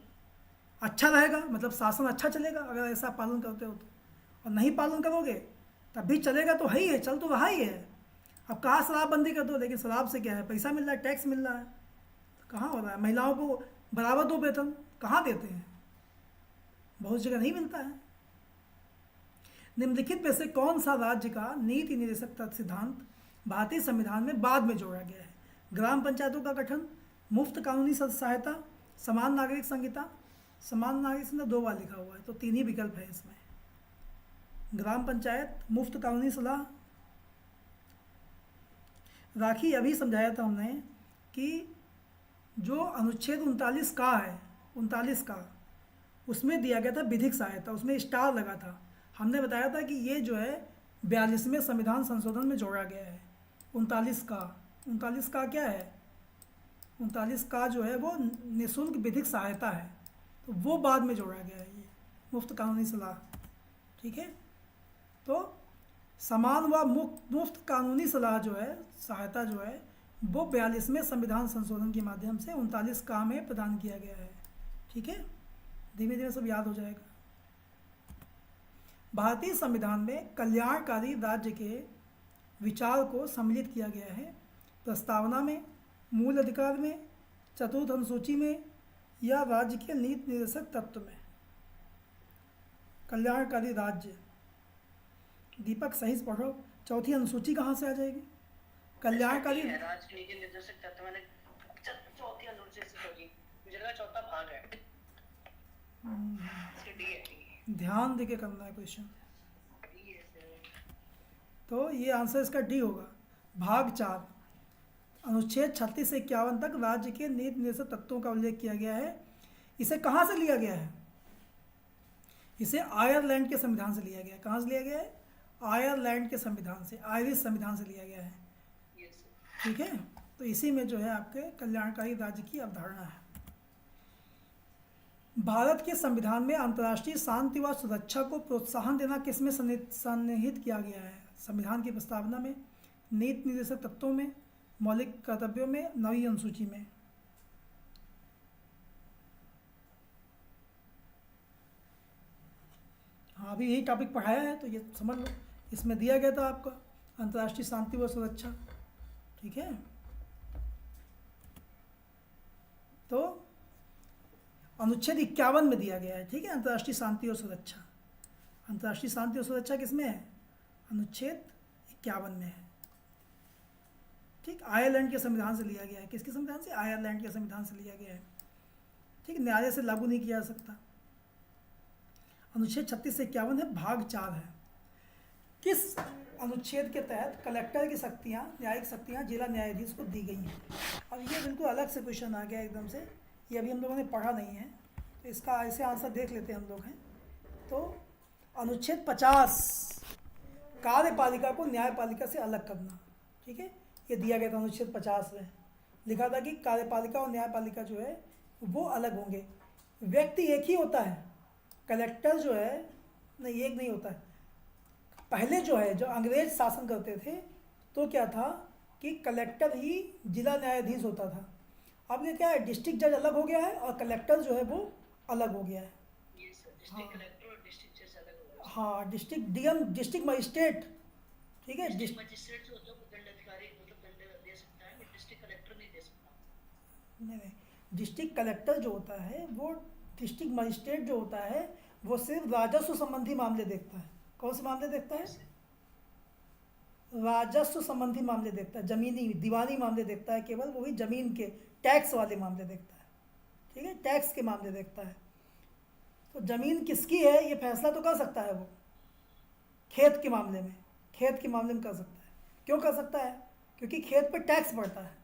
अच्छा रहेगा, मतलब शासन अच्छा चलेगा अगर ऐसा पालन करते हो तो, और नहीं पालन करोगे तब भी चलेगा तो है ही है, चल तो रहा ही है। अब कहाँ शराबबंदी कर दो, लेकिन शराब से क्या है, पैसा मिल रहा है, टैक्स मिल रहा है, कहाँ हो रहा है? महिलाओं को बराबर दो वेतन, कहाँ देते हैं? बहुत जगह नहीं मिलता है। निम्नलिखित में से कौन सा राज्य का नीति निर्देशक सिद्धांत भारतीय संविधान में बाद में जोड़ा गया है? ग्राम पंचायतों का गठन, मुफ्त कानूनी सहायता, समान नागरिक संहिता। समान नागरिक संहिता 2 बार लिखा हुआ है, तो 3 ही विकल्प है इसमें, ग्राम पंचायत, मुफ्त कानूनी सलाह। राखी अभी समझाया था हमने कि जो अनुच्छेद 39 का है, 39 का, उसमें दिया गया था विधिक सहायता, उसमें स्टार लगा था। हमने बताया था कि ये जो है 42वें संविधान संशोधन में जोड़ा गया है। 39 का क्या है? 39 का जो है वो निःशुल्क विधिक सहायता है, तो वो बाद में जोड़ा गया है, ये मुफ्त कानूनी सलाह। ठीक है, तो समान व मुफ्त कानूनी सलाह जो है, सहायता जो है, वो 42वें संविधान संशोधन के माध्यम से 39 का में प्रदान किया गया है। ठीक है, धीमे धीमे सब याद हो जाएगा। भारतीय संविधान में कल्याणकारी राज्य के विचार को सम्मिलित किया गया है प्रस्तावना में, मूल अधिकार में, चतुर्थ अनुसूची में या राज्य के नीति निर्देशक तत्व में। कल्याणकारी राज्य, दीपक सही से पढ़ो, चौथी अनुसूची कहाँ से आ जाएगी? कल्याणकारी राज्य नीति निर्देशक तत्व मैंने चौथी अनुसूची से खोजी, मुझे लगा चौथा भाग है। इसके डी है, ध्यान देके करना है क्वेश्चन। डी है, तो ये आंसर इसका डी होगा। भाग 4, अनुच्छेद 36 से 51 तक राज्य के नीति निर्देशक तत्वों का उल्लेख किया गया है। इसे कहाँ से लिया गया है? इसे आयरलैंड के संविधान से लिया गया है। कहाँ से लिया गया है? आयरलैंड के संविधान से, आयरिश संविधान से लिया गया है। ठीक है, तो इसी में जो है आपके कल्याणकारी राज्य की अवधारणा है। भारत के संविधान में अंतर्राष्ट्रीय शांति व सुरक्षा को प्रोत्साहन देना किसमें सन्निहित किया गया है? संविधान की प्रस्तावना में, नीति निर्देशक तत्वों में, मौलिक कर्तव्यों में, नवीं अनुसूची में। हाँ, अभी यही टॉपिक पढ़ाया है तो ये समझ लो, इसमें दिया गया था आपका अंतर्राष्ट्रीय शांति व सुरक्षा। ठीक है, तो अनुच्छेद 51 में दिया गया है। ठीक है, अंतर्राष्ट्रीय शांति और सुरक्षा। अंतर्राष्ट्रीय शांति और सुरक्षा किसमें है? अनुच्छेद 51 में है। ठीक, आयरलैंड के संविधान से लिया गया है। किसके संविधान से? आयरलैंड के संविधान से लिया गया है। ठीक, न्यायालय से लागू नहीं किया जा सकता। अनुच्छेद 36 से 51 है, भाग 4 है। किस अनुच्छेद के तहत कलेक्टर की शक्तियाँ, न्यायिक शक्तियाँ जिला न्यायाधीश को दी गई हैं? अब ये बिल्कुल अलग से क्वेश्चन आ गया एकदम से, ये अभी हम लोगों ने पढ़ा नहीं है, तो इसका ऐसे आंसर देख लेते हैं हम लोग हैं। तो अनुच्छेद 50 कार्यपालिका को न्यायपालिका से अलग करना। ठीक है, ये दिया गया था अनुच्छेद 50 में, लिखा था कि कार्यपालिका और न्यायपालिका जो है वो अलग होंगे। व्यक्ति एक ही होता है, कलेक्टर जो है नहीं, एक नहीं होता है। पहले जो है, जो अंग्रेज शासन करते थे तो क्या था कि कलेक्टर ही जिला न्यायाधीश होता था। अब ये क्या है, डिस्ट्रिक्ट जज अलग हो गया है और कलेक्टर जो है वो अलग हो गया है। ये सर, डिस्ट्रिक्ट कलेक्टर और डिस्ट्रिक्ट जज अलग हो गए। हाँ, डिस्ट्रिक्ट डीएम, डिस्ट्रिक्ट मजिस्ट्रेट। ठीक है, डिस्ट्रिक्ट मजिस्ट्रेट जो होता है वो दंडाधिकारी, मतलब दंड दे सकता है, बट डिस्ट्रिक्ट कलेक्टर नहीं दे सकता। नहीं, डिस्ट्रिक्ट कलेक्टर जो होता है वो, डिस्ट्रिक्ट मजिस्ट्रेट जो होता है वो सिर्फ राजस्व संबंधी मामले देखता है। कौन से मामले देखता है? राजस्व संबंधी मामले देखता है, जमीनी दीवानी मामले देखता है केवल, वो भी जमीन के टैक्स वाले मामले देखता है। ठीक है, टैक्स के मामले देखता है। तो जमीन किसकी है ये फैसला तो कर सकता है वो, खेत के मामले में, खेत के मामले में कर सकता है। क्यों कर सकता है? क्योंकि खेत पे टैक्स बढ़ता है,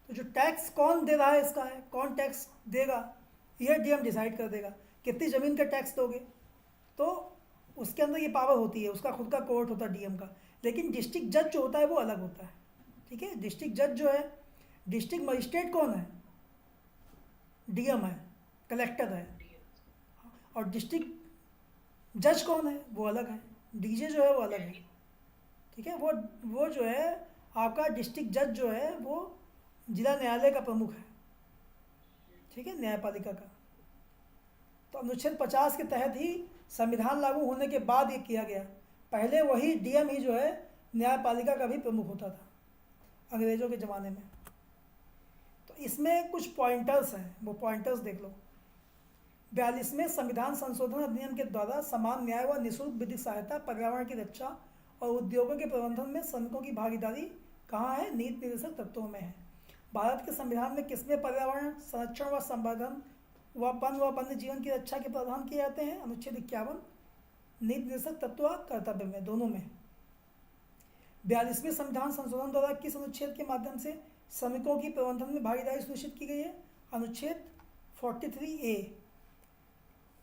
तो जो टैक्स कौन दे रहा है इसका है, कौन टैक्स देगा ये डीएम डिसाइड कर देगा। कितनी ज़मीन का टैक्स दोगे, तो उसके अंदर ये पावर होती है, उसका खुद का कोर्ट होता है डीएम का। लेकिन डिस्ट्रिक्ट जज जो होता है वो अलग होता है। ठीक है, डिस्ट्रिक्ट जज जो है, डिस्ट्रिक्ट मजिस्ट्रेट कौन है? डीएम है, कलेक्टर है। और डिस्ट्रिक्ट जज कौन है? वो अलग है, डीजे जो है वो अलग है। ठीक है, वो जो है आपका डिस्ट्रिक्ट जज जो है वो जिला न्यायालय का प्रमुख है। ठीक है, न्यायपालिका का। तो अनुच्छेद 50 के तहत ही संविधान लागू होने के बाद ये किया गया। पहले वही डीएम ही जो है न्यायपालिका का भी प्रमुख होता था अंग्रेजों के ज़माने में। तो इसमें कुछ पॉइंटर्स हैं, वो पॉइंटर्स देख लो। 42वें संविधान संशोधन अधिनियम के द्वारा समान न्याय व निःशुल्क विधिक सहायता, पर्यावरण की रक्षा और उद्योगों के प्रबंधन में श्रमिकों की भागीदारी कहाँ है? नीति निर्देशक तत्वों में है। भारत के संविधान में किसमें पर्यावरण संरक्षण व संवर्धन व वन्य जीवन की रक्षा के प्रावधान किए जाते हैं? अनुच्छेद 51 नीति निर्देशक तत्व कर्तव्य में, दोनों में। 42वें संविधान संशोधन द्वारा किस अनुच्छेद के माध्यम से श्रमिकों की प्रबंधन में भागीदारी सुनिश्चित की गई है? अनुच्छेद 43A।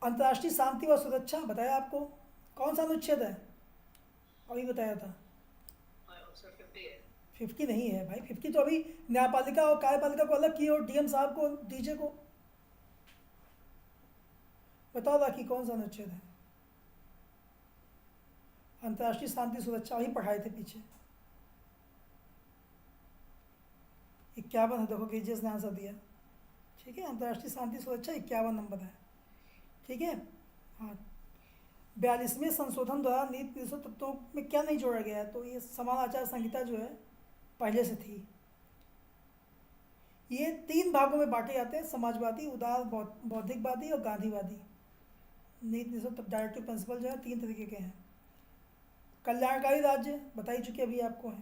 अंतर्राष्ट्रीय शांति व सुरक्षा बताया आपको, कौन सा अनुच्छेद है? अभी बताया था 50 नहीं है भाई, 50 तो अभी न्यायपालिका और कार्यपालिका को अलग किए और डीएम साहब को, डीजे को। बताओ बाकी कौन सा अनुच्छेद है? अंतर्राष्ट्रीय शांति सुरक्षा वही पढ़ाए थे पीछे। 51 है, देखो केजीएस ने आंसर दिया। ठीक है, अंतर्राष्ट्रीय शांति सुरक्षा 51 नंबर है। ठीक है, हाँ। 42वें संशोधन द्वारा नीति निर्देशक तत्वों में क्या नहीं जोड़ा गया है? तो ये समान आचार संहिता जो है पहले से थी। ये 3 भागों में बांटे जाते हैं, समाजवादी, उदार बौद्धिकवादी और गांधीवादी। नीति निर्देशक डायरेक्टिव प्रिंसिपल जो है 3 तरीके के हैं। कल्याणकारी राज्य बताई चुके अभी आपको है।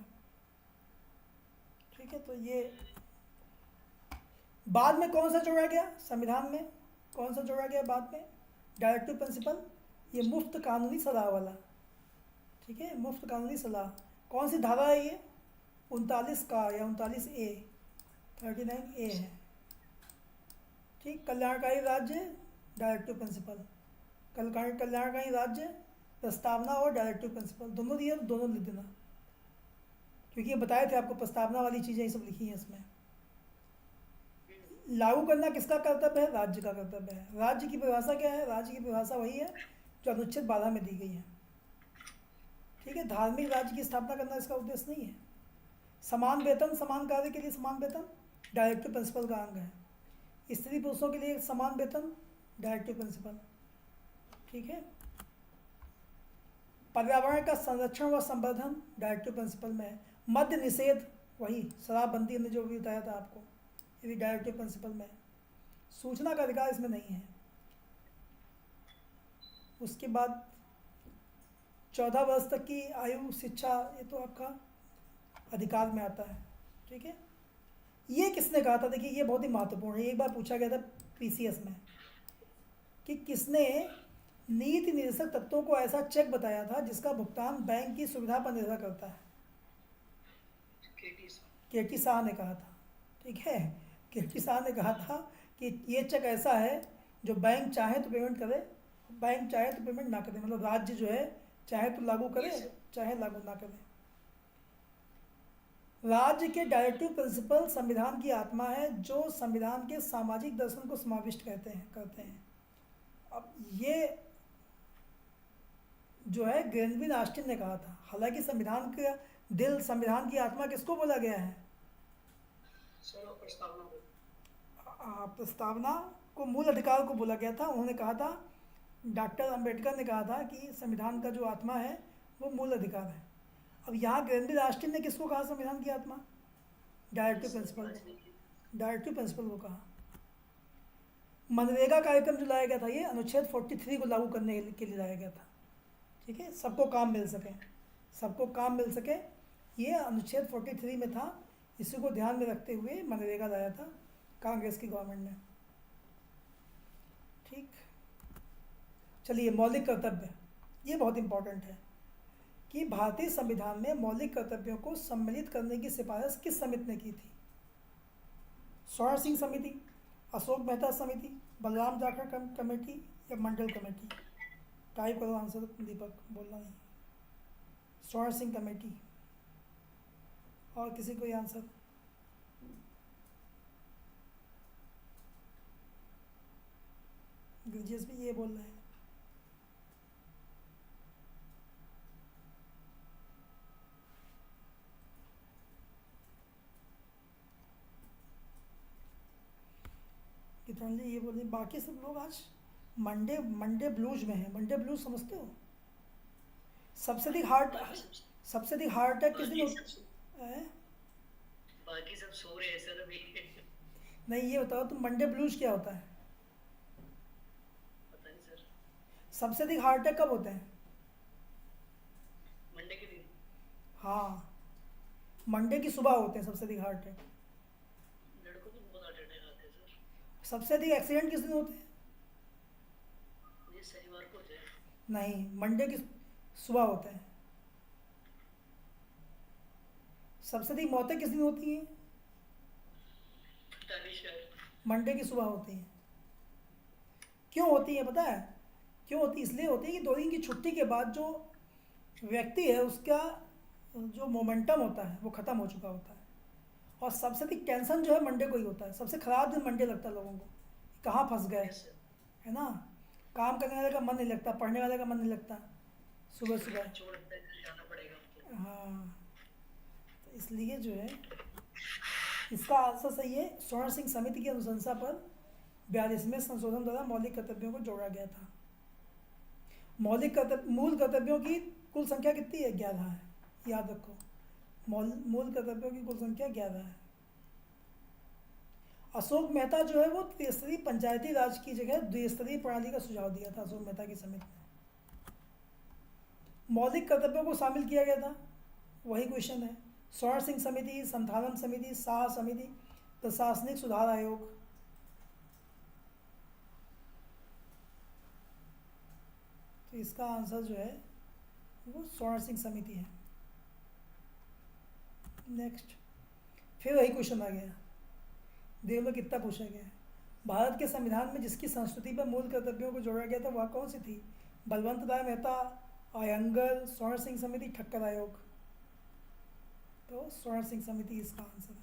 ठीक है, तो ये बाद में कौन सा जोड़ा गया? संविधान में कौन सा जोड़ा गया बाद में? डायरेक्टिव प्रिंसिपल, ये मुफ्त कानूनी सलाह वाला। ठीक है, मुफ्त कानूनी सलाह। कौन सी धारा है ये? 39 का या 39A, 39A है। ठीक, कल्याणकारी राज्य, डायरेक्टिव प्रिंसिपल। कल्याणकारी राज्य, प्रस्तावना और डायरेक्टिव प्रिंसिपल दोनों दिए, दोनों लिख देना, क्योंकि ये बताए थे आपको प्रस्तावना वाली चीज़ें ये सब लिखी हैं इसमें। लागू करना किसका कर्तव्य है? राज्य का कर्तव्य है। राज्य की परिभाषा क्या है? राज्य की परिभाषा वही है जो अनुच्छेद 12 में दी गई है। ठीक है, धार्मिक राज्य की स्थापना करना इसका उद्देश्य नहीं है। समान वेतन समान कार्य के लिए समान वेतन डायरेक्टिव प्रिंसिपल का अंग है। स्त्री पुरुषों के लिए समान वेतन डायरेक्टिव प्रिंसिपल। ठीक है, पर्यावरण का संरक्षण व संवर्धन डायरेक्टिव प्रिंसिपल में है। मद्य निषेध, वही शराबबंदी ने जो भी बताया था आपको, ये भी डायरेक्टिव प्रिंसिपल में है। सूचना का अधिकार इसमें नहीं है। उसके बाद 14 वर्ष तक की आयु शिक्षा, ये तो आपका अधिकार में आता है। ठीक है, ये किसने कहा था? देखिए ये बहुत ही महत्वपूर्ण है। एक बार पूछा गया था पीसीएस में कि किसने नीति निर्देशक तत्वों को ऐसा चेक बताया था जिसका भुगतान बैंक की सुविधा पर निर्भर करता है? केटी शाह ने कहा था। ठीक है, केटी शाह ने कहा था कि ये चेक ऐसा है जो बैंक चाहे तो पेमेंट करे, बैंक चाहे तो पेमेंट ना करे। मतलब राज्य जो है चाहे तो लागू करे, चाहे लागू ना करे। राज्य के डायरेक्टिव प्रिंसिपल संविधान की आत्मा है जो संविधान के सामाजिक दर्शन को समाविष्ट करते हैं। अब ये जो है ग्रेनविन ऑस्टिन ने कहा था। हालांकि संविधान का दिल, संविधान की आत्मा किसको बोला गया है? प्रस्तावना को, मूल अधिकार को बोला गया था। उन्होंने कहा था, डॉक्टर अंबेडकर ने कहा था कि संविधान का जो आत्मा है वो मूल अधिकार है। अब यहाँ ग्रेनविन ऑस्टिन ने किसको कहा संविधान की आत्मा? डायरेक्टिव प्रिंसिपल को, डायरेक्टिव प्रिंसिपल को कहा। मनरेगा कार्यक्रम जो लाया गया था ये अनुच्छेद 43 को लागू करने के लिए लाया गया था। ठीक है, सबको काम मिल सके, सबको काम मिल सके, ये अनुच्छेद 43 में था। इसी को ध्यान में रखते हुए मनरेगा लाया था कांग्रेस की गवर्नमेंट ने। ठीक, चलिए मौलिक कर्तव्य, ये बहुत इंपॉर्टेंट है कि भारतीय संविधान में मौलिक कर्तव्यों को सम्मिलित करने की सिफारिश किस समिति ने की थी? स्वर्ण सिंह समिति, अशोक मेहता समिति, बलराम जाखड़ कमेटी या मंडल कमेटी? टाइप करो आंसर दीपक, बोलना नहीं। स्वर्ण सिंह कमेटी। और किसी कोई आंसर? गुरजेश भी ये बोल रहे हैं। गीतांजलि ये बोल रही। बाकी सब लोग आज मंडे ब्लूज में है। मंडे ब्लूज समझते हो? सबसे अधिक हार्ट अटैक किस दिन होता है? बाकी सब सो रहे हैं सर अभी। नहीं, ये बताओ तुम, मंडे ब्लूज क्या होता है? पता नहीं सर। सबसे अधिक हार्ट अटैक कब होते हैं? मंडे के दिन। हाँ, मंडे की सुबह होते हैं सबसे अधिक हार्ट अटैक। लड़कों को बहुत हार्ट अटैक आते हैं सर। सबसे अधिक एक्सीडेंट किस दिन होते हैं? ये शनिवार को होते हैं। नहीं, मंडे की सुबह होते हैं। सबसे अधिक मौतें किस दिन होती हैं? मंडे की सुबह होती हैं। क्यों होती है पता है? क्यों होती? इसलिए होती है कि 2 दिन की छुट्टी के बाद जो व्यक्ति है उसका जो मोमेंटम होता है वो ख़त्म हो चुका होता है। और सबसे अधिक टेंशन जो है मंडे को ही होता है। सबसे ख़राब दिन मंडे लगता है लोगों को, कहाँ फंस गए, है ना। काम करने वाले का मन नहीं लगता, पढ़ने वाले का मन नहीं लगता सुबह सुबह। हाँ, तो इसलिए जो है इसका आंसर सही है। स्वर्ण सिंह समिति की अनुशंसा पर 42वें संशोधन द्वारा मौलिक कर्तव्यों को जोड़ा गया था। मूल कर्तव्यों की कुल संख्या कितनी है? 11 है, याद रखो। मूल कर्तव्यों की कुल संख्या 11 है। अशोक मेहता जो है वो त्रिस्तरीय पंचायती राज की जगह द्विस्तरीय प्रणाली का सुझाव दिया था अशोक मेहता की समिति ने। मौलिक कर्तव्यों को शामिल किया गया था, वही क्वेश्चन है। स्वर्ण सिंह समिति, संथालन समिति, शाह समिति, प्रशासनिक सुधार आयोग। तो इसका आंसर जो है वो स्वर्ण सिंह समिति है। नेक्स्ट, फिर वही क्वेश्चन आ गया, देख लो कितना पूछा गया है। भारत के संविधान में जिसकी संस्कृति पर मूल कर्तव्यों को जोड़ा गया था वह कौन सी थी? बलवंत राय मेहता, अयंगर, स्वर्ण सिंह समिति, ठक्कर आयोग। तो स्वर्ण सिंह समिति इसका आंसर है।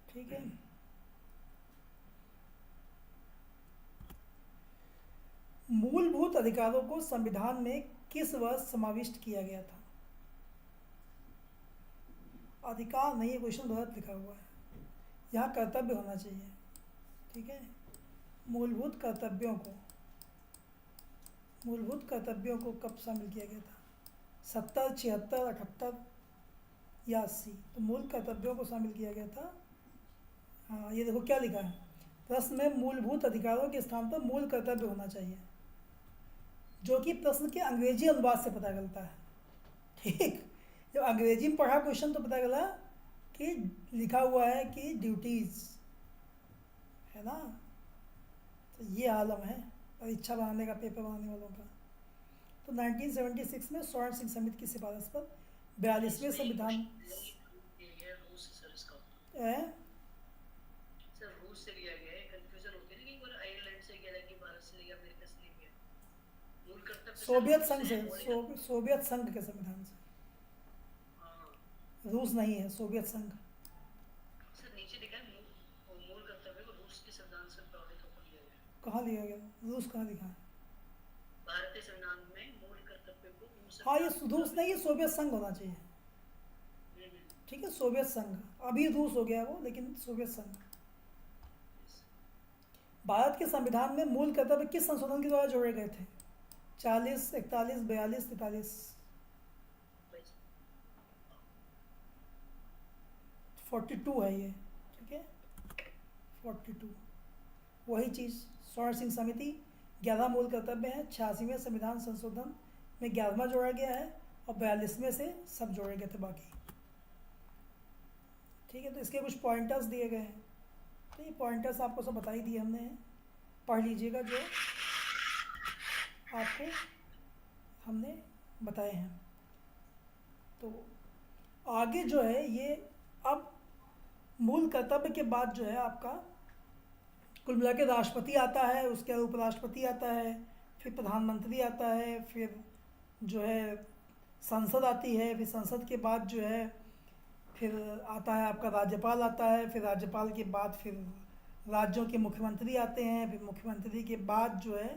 ठीक है। मूलभूत अधिकारों को संविधान में किस वर्ष समाविष्ट किया गया था? अधिकार नहीं है, क्वेश्चन गलत लिखा हुआ है, यहाँ कर्तव्य होना चाहिए। ठीक है, मूलभूत कर्तव्यों को कब शामिल किया गया था? 70, 76, 78 या 80? तो मूल कर्तव्यों को शामिल किया गया था। हाँ, ये देखो क्या लिखा है प्रश्न में, मूलभूत अधिकारों के स्थान पर मूल कर्तव्य होना चाहिए, जो कि प्रश्न के अंग्रेजी अनुवाद से पता चलता है। ठीक, जब अंग्रेजी में पढ़ा क्वेश्चन तो पता चला कि लिखा हुआ है कि ड्यूटीज, है ना। तो ये आलम है परीक्षा बनाने का, पेपर बनाने वालों का। तो 1976 में स्वर्ण सिंह समिति की सिफारिश पर 42वें संविधान ये रूस सर इसका सर रूस से लिया गया है। कंफ्यूजन होती है ना कि बार आयरलैंड से लिया कि भारत से लिया, अमेरिका से लिया। मूल कर्तव्य सोवियत संघ से, सोवियत संघ के संविधान से। हाँ रूस नहीं है, सोवियत संघ। सर नीचे लिखा है मूल कर्तव्य को रूस के संविधान से प्रभावित होकर लिया गया। कहाँ लिया गया? रूस कहाँ लिखा है? भारतीय संविधान में मूल कर्तव्य को रूस से हाँ, ये रूस नहीं, ये सोवियत संघ होना चाहिए। ठीक है, सोवियत संघ। अभी रूस हो गया वो, लेकिन सोवियत संघ। भारत के संविधान में मूल कर्तव्य किस संशोधन के द्वारा जोड़े गए थे? 40, 41, 42, 43? 42 है ये। ठीक है, 42 वही चीज़। स्वर्ण सिंह समिति 11 मूल कर्तव्य हैं, 86वें संविधान संशोधन में 11वां जोड़ा गया है और 42वें से सब जोड़े गए थे बाकी। ठीक है, तो इसके कुछ पॉइंटर्स दिए गए हैं, तो ये पॉइंटर्स आपको सब बता ही दिए हमने, पढ़ लीजिएगा जो आपको हमने बताए हैं। तो आगे जो है ये, अब मूल कर्तव्य के बाद जो है आपका कुल मिला के राष्ट्रपति आता है, उसके बाद उपराष्ट्रपति आता है, फिर प्रधानमंत्री आता है, फिर जो है संसद आती है, फिर संसद के बाद जो है फिर आता है आपका राज्यपाल आता है, फिर राज्यपाल के बाद फिर राज्यों के मुख्यमंत्री आते हैं, फिर मुख्यमंत्री के बाद जो है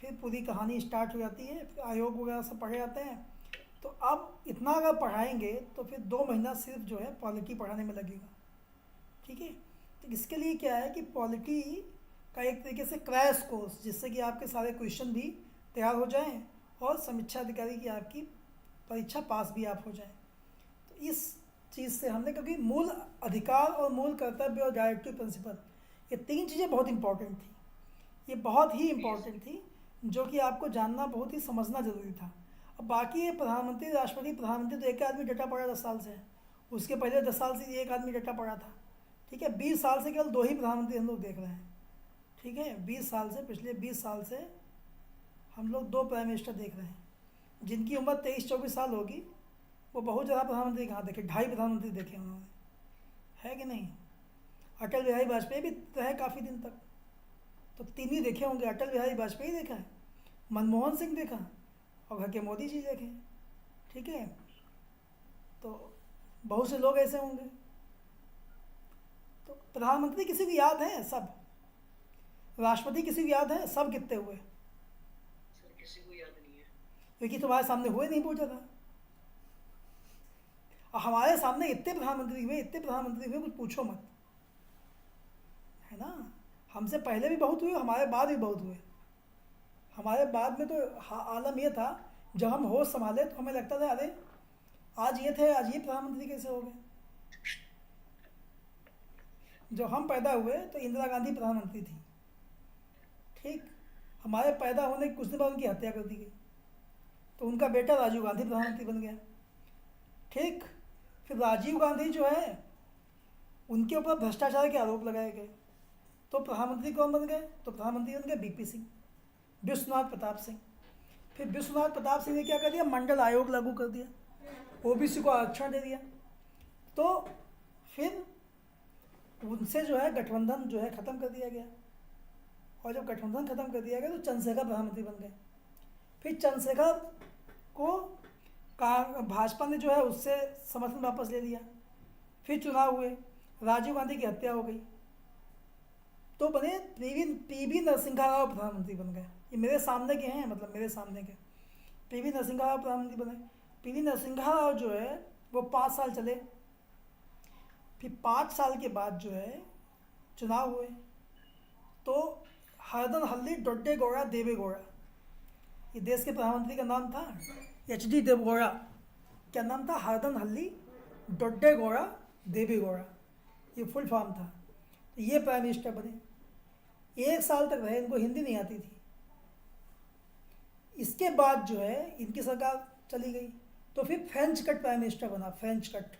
फिर पूरी कहानी स्टार्ट हो जाती है, फिर आयोग वगैरह सब पढ़े जाते हैं। तो अब इतना अगर पढ़ाएंगे तो फिर 2 महीना सिर्फ जो है पॉलिटी पढ़ाने में लगेगा। ठीक है, तो इसके लिए क्या है कि पॉलिटी का एक तरीके से क्रैश कोर्स, जिससे कि आपके सारे क्वेश्चन भी तैयार हो जाएं और समीक्षा अधिकारी की आपकी परीक्षा पास भी आप हो जाएं। तो इस चीज़ से हमने, क्योंकि मूल अधिकार और मूल कर्तव्य और डायरेक्टिव प्रिंसिपल, ये 3 चीज़ें बहुत इंपॉर्टेंट थी, ये बहुत ही इम्पॉर्टेंट थी, जो कि आपको जानना, बहुत ही समझना ज़रूरी था। अब बाकी ये प्रधानमंत्री, राष्ट्रपति, प्रधानमंत्री तो एक आदमी डेटा पढ़ा 10 साल से, उसके पहले 10 साल से एक आदमी डेटा पढ़ा था। ठीक है, 20 साल से केवल 2 ही प्रधानमंत्री हम लोग देख रहे हैं। ठीक है, 20 साल से, पिछले 20 साल से हम लोग 2 प्राइम मिनिस्टर देख रहे हैं, जिनकी उम्र 23-24 साल होगी। वो बहुत ज़्यादा प्रधानमंत्री कहाँ देखे, 2.5 प्रधानमंत्री देखे उन्होंने, है कि नहीं। अटल बिहारी वाजपेयी भी रहे काफ़ी दिन तक, तो 3 ही देखे होंगे। अटल बिहारी वाजपेयी देखा है, मनमोहन सिंह देखा, और घर के मोदी जी देखे। ठीक है, तो बहुत से लोग ऐसे होंगे। तो प्रधानमंत्री किसी को याद है? सब। राष्ट्रपति किसी को याद है? सब कितने हुए? सर किसी को याद नहीं है, क्योंकि तुम्हारे सामने हुए नहीं पूछा था। और हमारे सामने इतने प्रधानमंत्री हुए, कुछ पूछो मत, है ना। हमसे पहले भी बहुत हुए, हमारे बाद भी बहुत हुए। हमारे बाद में तो आलम ये था, जब हम होश संभाले तो हमें लगता था अरे आज ये थे, आज ये प्रधानमंत्री कैसे हो गए। जब हम पैदा हुए तो इंदिरा गांधी प्रधानमंत्री थी। ठीक, हमारे पैदा होने के कुछ दिन बाद उनकी हत्या कर दी गई, तो उनका बेटा राजीव गांधी प्रधानमंत्री बन गया। ठीक, फिर राजीव गांधी जो है, उनके ऊपर भ्रष्टाचार के आरोप लगाए गए, तो प्रधानमंत्री कौन बन गए? तो प्रधानमंत्री बन गए बीपी सिंह, विश्वनाथ प्रताप सिंह। फिर विश्वनाथ प्रताप सिंह ने क्या कर दिया? मंडल आयोग लागू कर दिया, ओबीसी को आरक्षण दे दिया। तो फिर उनसे जो है गठबंधन जो है ख़त्म कर दिया गया, और जब गठबंधन ख़त्म कर दिया गया तो चंद्रशेखर प्रधानमंत्री बन गए। फिर चंद्रशेखर को भाजपा ने जो है उससे समर्थन वापस ले लिया, फिर चुनाव हुए, राजीव गांधी की हत्या हो गई, तो बने पीवी नरसिम्हा राव प्रधानमंत्री बन गए। ये मेरे सामने के हैं, मतलब मेरे सामने के। पीवी नरसिम्हा प्रधानमंत्री बने। पीवी नरसिम्हा जो है वो 5 साल चले, फिर 5 साल के बाद जो है चुनाव हुए, तो हरदन हल्ली डोड्डे गौड़ा देवे गौड़ा, ये देश के प्रधानमंत्री का नाम था, HD देवगौड़ा। क्या नाम था? हरदन हल्ली डोड्डे गौड़ा देवे गौड़ा, ये फुल फॉर्म था। तो ये प्राइम मिनिस्टर बने। 1 साल तक रहे, इनको हिंदी नहीं आती थी। इसके बाद जो है इनकी सरकार चली गई, तो फिर फ्रेंच कट प्राइम मिनिस्टर बना, फ्रेंच कट।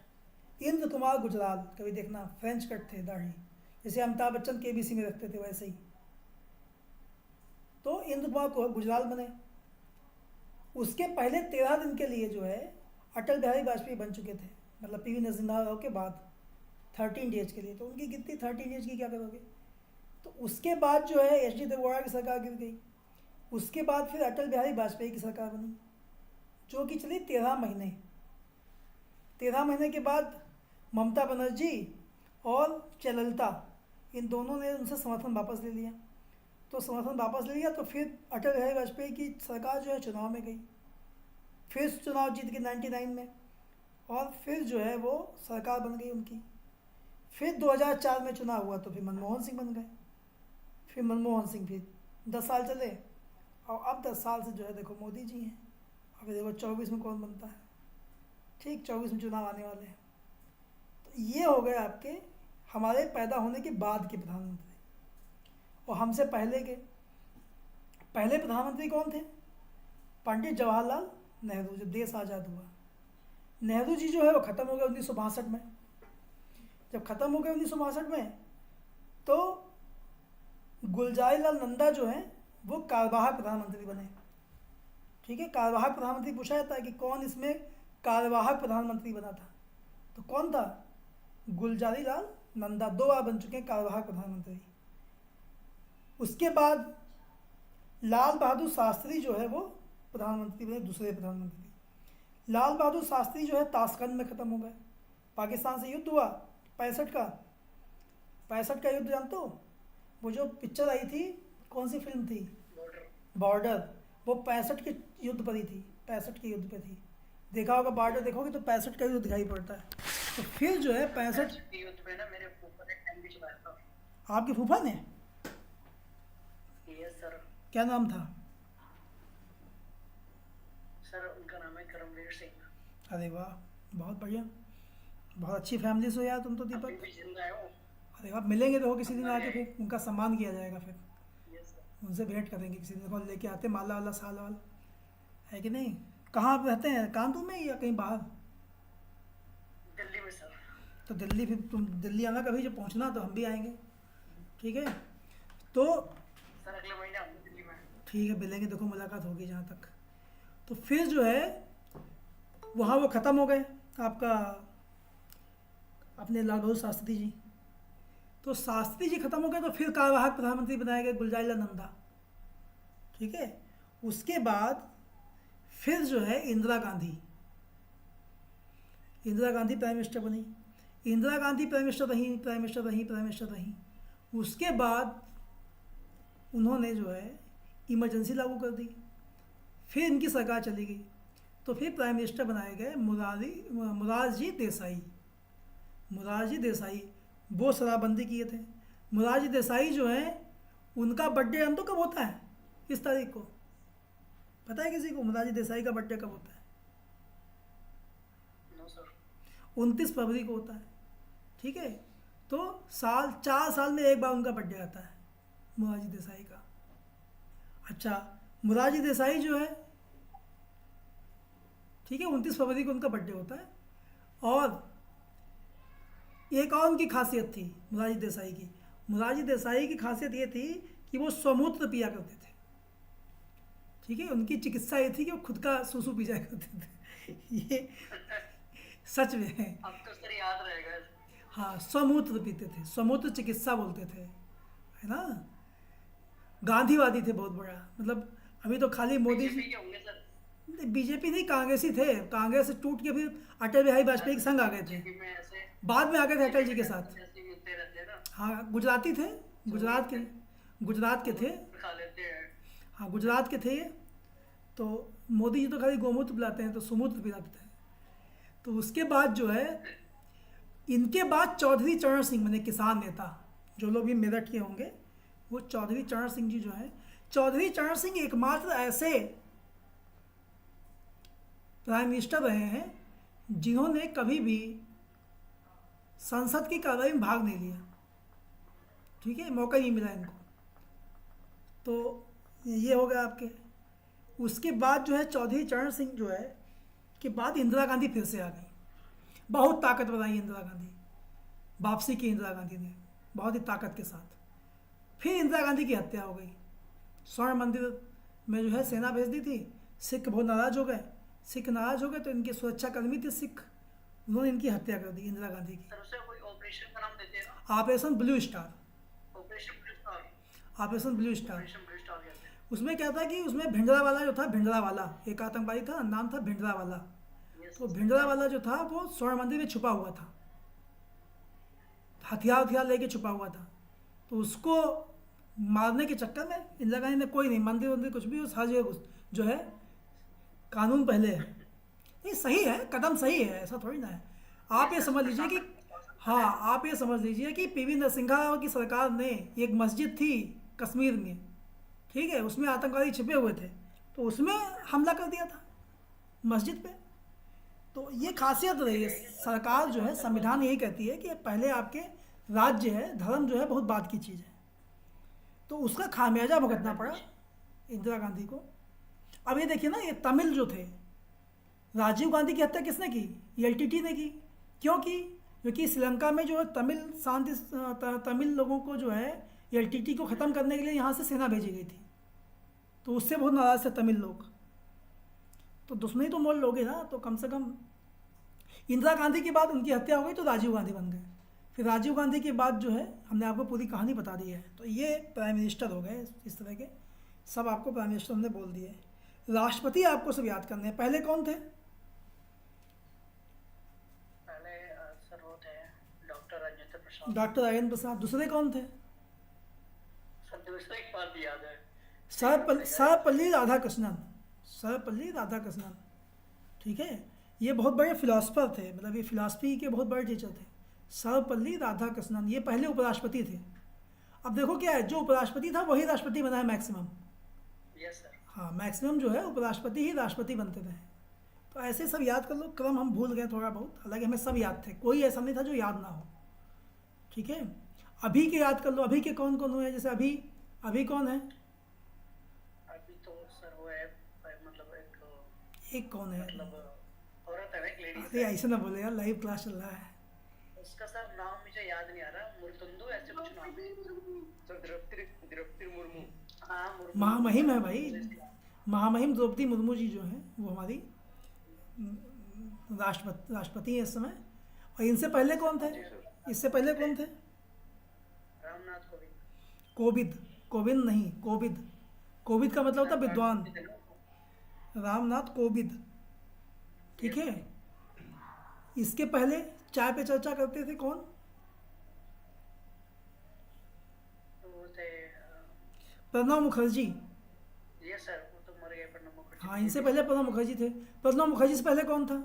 इंद्र कुमार गुजराल, कभी देखना, फ्रेंच कट थे, दाढ़ी, जैसे अमिताभ बच्चन KBC में रखते थे वैसे ही। तो इंद्र कुमार गुजराल बने। उसके पहले 13 दिन के लिए जो है अटल बिहारी वाजपेयी बन चुके थे, मतलब पीवी नरसिम्हा राव के बाद 13 डेज के लिए। तो उनकी कितनी 13 डेज की क्या करोगे? तो उसके बाद जो है HD देवगौड़ा की सरकार गिर गई। उसके बाद फिर अटल बिहारी वाजपेयी की सरकार बनी, जो कि चली 13 महीने। 13 महीने के बाद ममता बनर्जी और जयललिता, इन दोनों ने उनसे समर्थन वापस ले लिया। तो समर्थन वापस ले लिया तो फिर अटल बिहारी वाजपेयी की सरकार जो है चुनाव में गई, फिर चुनाव जीत गई 99 में, और फिर जो है वो सरकार बन गई उनकी। फिर 2004 में चुनाव हुआ तो फिर मनमोहन सिंह बन गए। फिर मनमोहन सिंह फिर 10 साल चले, और अब 10 साल से जो है देखो मोदी जी हैं। अब देखो 24 में कौन बनता है, ठीक 24 में चुनाव आने वाले हैं। तो ये हो गए आपके हमारे पैदा होने के बाद के प्रधानमंत्री। और हमसे पहले के पहले प्रधानमंत्री कौन थे? पंडित जवाहरलाल नेहरू, जब देश आज़ाद हुआ। नेहरू जी जो है वो ख़त्म हो गए 1962 में। जब ख़त्म हो गए 1962 में, तो गुलजारीलाल नंदा जो हैं वो कार्यवाहक प्रधानमंत्री बने। ठीक है, कार्यवाहक प्रधानमंत्री पूछा जाता है कि कौन इसमें कार्यवाहक प्रधानमंत्री बना था, तो कौन था? गुलजारीलाल नंदा, 2 बार बन चुके हैं कार्यवाहक प्रधानमंत्री। उसके बाद लाल बहादुर शास्त्री जो है वो प्रधानमंत्री बने, दूसरे प्रधानमंत्री। लाल बहादुर शास्त्री जो है ताशकंद में ख़त्म हो गए। पाकिस्तान से युद्ध हुआ 65 का, 65 का युद्ध जानते हो? वो जो पिक्चर आई थी, कौन सी फिल्म थी? बॉर्डर। वो 65 के युद्ध पर ही थी, 65 के युद्ध पे थी। देखा होगा बॉर्डर, देखोगे तो 65 का युद्ध दिखाई पड़ता है। तो फिर जो है 65 के युद्ध में ना मेरे फूफा ने टाइम भी चलाया था। आपके फूफा ने? Yes sir. क्या नाम था? सर उनका नाम है करमवीर सिंह। अरे वाह, बहुत बढ़िया, बहुत अच्छी फैमिली से हो यार तुम तो अभी दीपक। भी जिंदा है वो। अरे वाह, मिलेंगे तो किसी दिन आके, फिर उनका सम्मान किया जाएगा, फिर यस सर। उनसे भेंट करेंगे किसी दिन, कॉल लेके आते माला वाला साल वाल, है कि नहीं? कहाँ आप रहते हैं, कानपुर में या कहीं बाहर? दिल्ली में सर। तो दिल्ली, फिर तुम दिल्ली आना कभी, जब पहुँचना तो हम भी आएंगे, ठीक है? तो सर अगले महीने आऊंगा दिल्ली में। ठीक है, मिलेंगे, देखो मुलाकात होगी जहाँ तक। तो फिर जो है वहाँ वो ख़त्म हो गए आपका, अपने लाल बहादुर शास्त्री जी। तो शास्त्री जी ख़त्म हो गए, तो फिर कार्यवाहक प्रधानमंत्री बनाए गए गुलजारीलाल नंदा, ठीक है? उसके बाद फिर जो है इंदिरा गांधी, इंदिरा गांधी प्राइम मिनिस्टर बनी। इंदिरा गांधी प्राइम मिनिस्टर रही, प्राइम मिनिस्टर रही, प्राइम मिनिस्टर रही। उसके बाद उन्होंने जो है इमरजेंसी लागू कर दी, फिर इनकी सरकार चली गई। तो फिर प्राइम मिनिस्टर बनाए गए मुरारजी देसाई। मुरारजी देसाई वो शराबबंदी किए थे। मुरारजी देसाई जो है, उनका बर्थडे जानते हो कब होता है? किस तारीख को पता है किसी को? मुरारजी देसाई का बर्थडे कब होता है? No sir. 29 फरवरी को होता है, ठीक है? तो 4 साल में एक बार उनका बर्थडे आता है मुरारजी देसाई का। अच्छा, मुरारजी देसाई जो है, ठीक है, 29 फरवरी को उनका बर्थडे होता है। और एक और उनकी खासियत थी मुरारजी देसाई की। मुरारजी देसाई की खासियत ये थी कि वो स्वमूत्र पिया करते थे, ठीक है? उनकी चिकित्सा ये थी कि वो खुद का सूसू पी जाया करते थे। ये सच में है। अब तो सर याद रहेगा। हाँ, स्वमूत्र पीते थे, स्वमूत्र चिकित्सा बोलते थे, है ना? गांधीवादी थे बहुत बड़ा, मतलब अभी तो खाली मोदी बीजेपी जी, के होंगे सर। बीजेपी नहीं, कांग्रेस ही थे। कांग्रेस से टूट के फिर अटल बिहारी वाजपेयी के संग आ गए थे, बीजेपी में ऐसे बाद में आ गए थे अटल जी के साथ। ऐसे युद्ध रहते हैं ना, हाँ, गुजराती थे, गुजरात के थे। खा लेते हैं। हाँ गुजरात के थे ये। तो मोदी जी तो खाली गोमूत्र पिलाते हैं, तो सुमूत्र पिलाते थे। तो उसके बाद जो है, इनके बाद चौधरी चरण सिंह, मैंने किसान नेता, जो लोग भी मेरठ के होंगे, वो चौधरी चरण सिंह जी जो है, चौधरी चरण सिंह एकमात्र ऐसे प्राइम मिनिस्टर रहे हैं जिन्होंने कभी भी संसद की कार्रवाई में भाग नहीं लिया। ठीक है, मौका नहीं मिला इनको। तो ये हो गया आपके। उसके बाद जो है चौधरी चरण सिंह जो है के बाद इंदिरा गांधी फिर से आ गई। बहुत ताकतवर आई इंदिरा गांधी, वापसी की इंदिरा गांधी ने बहुत ही ताकत के साथ। फिर इंदिरा गांधी की हत्या हो गई। स्वर्ण मंदिर में जो है सेना भेज दी थी। सिख बहुत नाराज हो गए। सिख नाराज हो गए तो इनके सुरक्षाकर्मी थे सिख, उन्होंने इनकी हत्या कर दी इंदिरा गांधी की। सर उसे कोई ऑपरेशन का नाम देते हैं ना, operation blue star. Operation blue star. Operation blue star. Operation blue star कहते हैं। उसमें क्या था कि उसमें भिंडरावाला जो था, भिंडरावाला एक आतंकवादी था, नाम था भिंडरावाला। तो भिंडरावाला जो था वो स्वर्ण मंदिर में छुपा हुआ था, हथियार लेके छुपा हुआ था। तो उसको मारने के चक्कर में इंदिरा गांधी ने, कोई नहीं, मंदिर वंदिर कुछ भी, उस हर जगह जो है कानून पहले है। ये सही है, कदम सही है, ऐसा थोड़ी ना है। आप ये समझ लीजिए कि, हाँ आप ये समझ लीजिए कि पीवी नरसिम्हा की सरकार ने, एक मस्जिद थी कश्मीर में, ठीक है, उसमें आतंकवादी छिपे हुए थे, तो उसमें हमला कर दिया था मस्जिद पे। तो ये खासियत रही है सरकार जो है, संविधान यही कहती है कि पहले आपके राज्य है, धर्म जो है बहुत बाद की चीज़ है। तो उसका खामियाजा भुगतना पड़ा इंदिरा गांधी को। अब ये देखिए ना, ये तमिल जो थे, राजीव गांधी की हत्या किसने की? एलटीटी ने की। क्यों की? क्योंकि श्रीलंका में जो है तमिल लोगों को जो है एलटीटी को ख़त्म करने के लिए यहाँ से सेना भेजी गई थी। तो उससे बहुत नाराज थे तमिल लोग। तो दुश्मनी तो मोल लोगे ना, तो कम से कम इंदिरा गांधी के बाद उनकी हत्या हो गई तो राजीव गांधी बन गए। फिर राजीव गांधी के बाद जो है, हमने आपको पूरी कहानी बता दी है। तो ये प्राइम मिनिस्टर हो गए इस तरह के, सब आपको प्राइम मिनिस्टर हमने बोल दिए। राष्ट्रपति आपको सब याद करने हैं। पहले कौन थे? पहले सर वो थे डॉक्टर राजेंद्र प्रसाद। डॉक्टर राजेंद्र प्रसाद। दूसरे कौन थे? सर दूसरे एक बात याद है, सर्वपल्ली राधाकृष्णन। सर्वपल्ली राधाकृष्णन, ठीक है, ये बहुत बड़े फिलोसफर थे, मतलब ये फिलॉसफी के बहुत बड़े टीचर थे। सर्वपल्ली राधाकृष्णन, ये पहले उपराष्ट्रपति थे। अब देखो क्या है, जो उपराष्ट्रपति था वही राष्ट्रपति बना है मैक्सिमम। Yes sir. हाँ, मैक्सिमम जो है उपराष्ट्रपति ही राष्ट्रपति बनते थे। तो ऐसे सब याद कर लो। क्रम हम भूल गए थोड़ा बहुत, हालांकि हमें सब याद थे, कोई ऐसा नहीं था जो याद ना हो। ठीक है, अभी के याद कर लो। अभी के कौन कौन हुए? जैसे अभी कौन है? अभी तो सर वो है, मतलब एक कौन है? मतलब औरत है ना, एक लेडी। अरे ऐसे ना बोले यार, लाइव क्लास चल रहा है। उसका सर नाम मुझे याद नहीं आ रहा, मुर्तुंदू ऐसे कुछ नाम है सर। द्रौपदी मुर्मू। हाँ मुर्मू। महामहिम है भाई, महामहिम द्रौपदी मुर्मू जी जो हैं वो हमारी राष्ट्रपति हैं इस समय। और इनसे पहले कौन थे? इससे पहले कौन थे? रामनाथ कोविंद। कोविंद नहीं, कोविद का मतलब होता है विद्वान। रामनाथ कोविंद, ठीक है। इसके पहले चाय पे चर्चा करते थे कौन? तो वो थे प्रणब मुखर्जी। ये सर, वो तो मर गए प्रणब मुखर्जी। हाँ, इनसे पहले प्रणब मुखर्जी थे। प्रणब मुखर्जी से पहले कौन था?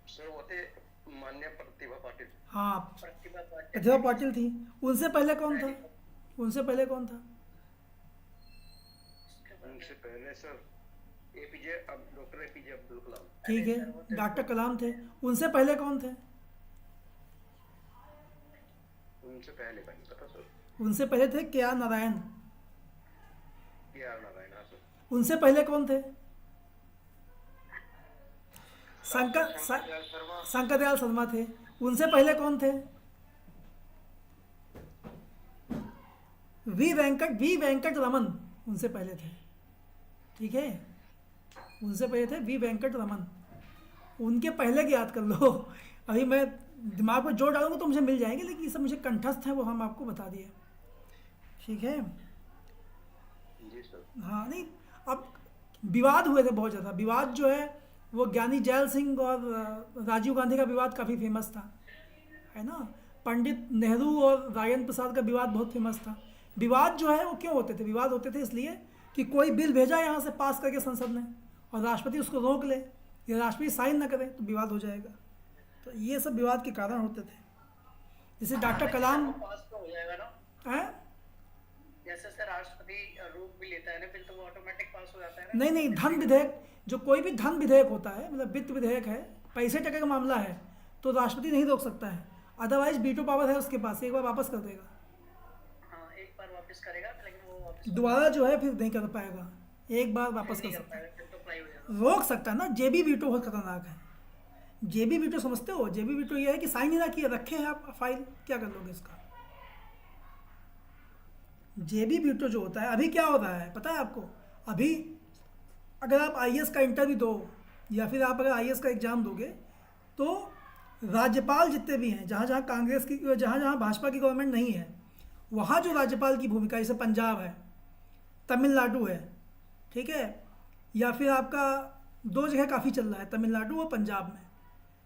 सर वो थे माननीय प्रतिभा पाटिल। हाँ, प्रतिभा पाटिल। प्रतिभा पाटिल थी। उनसे पहले कौन था? उसके उनसे पहले sir doctor APJ Abdul Kalam. ठीक है, डॉक्टर कलाम थे। उनसे पहले कौन थे? उनसे पहले का नहीं पता सर। उनसे पहले थे के आर नारायण। के.आर. नारायण, हाँ सर। उनसे पहले कौन थे? शंकर दयाल शर्मा थे। उनसे पहले कौन थे? वी वेंकट रमन उनसे पहले थे। ठीक है, उनसे पहले थे वी वेंकट रमन। उनके पहले की याद कर लो। अभी मैं दिमाग में जोर डालूंगा तो मुझे मिल जाएंगे, लेकिन ये सब मुझे कंठस्थ है, वो हम आपको बता दिए। ठीक है, जी सर। हाँ। नहीं, अब विवाद हुए थे बहुत ज़्यादा। विवाद जो है वो ज्ञानी जैल सिंह और राजीव गांधी का विवाद काफ़ी फेमस था, है ना। पंडित नेहरू और राजेंद्र प्रसाद का विवाद बहुत फेमस था। विवाद जो है वो क्यों होते थे? विवाद होते थे इसलिए कि कोई बिल भेजा यहाँ से पास करके संसद ने और राष्ट्रपति उसको रोक ले या राष्ट्रपति साइन ना करे तो विवाद हो जाएगा। तो ये सब विवाद के कारण होते थे। जैसे डॉक्टर कलाम पास तो हो जाएगा ना, है, जैसे से राष्ट्रपति रोक भी लेता है ना बिल तो वो ऑटोमेटिक पास हो जाता है ना। नहीं नहीं, धन विधेयक, जो कोई भी धन विधेयक होता है, मतलब वित्त विधेयक है, पैसे टके का मामला है, तो राष्ट्रपति नहीं रोक सकता है। अदरवाइज वीटो पावर है उसके पास, एक बार वापस कर देगा, हाँ एक बार वापस करेगा लेकिन वो वापस दोबारा जो है फिर नहीं कर पाएगा, एक बार वापस कर नहीं कर सकता है। पाएगा, फिर तो अप्लाई हो जाएगा। रोक सकता है ना। जेबी वीटो बहुत खतरनाक है। जेबी वीटो समझते हो? जेबी वीटो ये है कि साइन ही ना किया, रखे हैं आप फाइल, क्या कर लोगे इसका? जेबी वीटो जो होता है, अभी क्या हो रहा है पता है आपको? अभी अगर आप आईएएस का इंटरव्यू दो या फिर आप अगर आईएएस का एग्ज़ाम दोगे तो राज्यपाल जितने भी हैं, जहाँ जहाँ कांग्रेस की, जहाँ जहाँ भाजपा की गवर्नमेंट नहीं है, वहाँ जो राज्यपाल की भूमिका, जैसे पंजाब है, तमिलनाडु है, ठीक है, या फिर आपका दो जगह काफ़ी चल रहा है, तमिलनाडु और पंजाब में,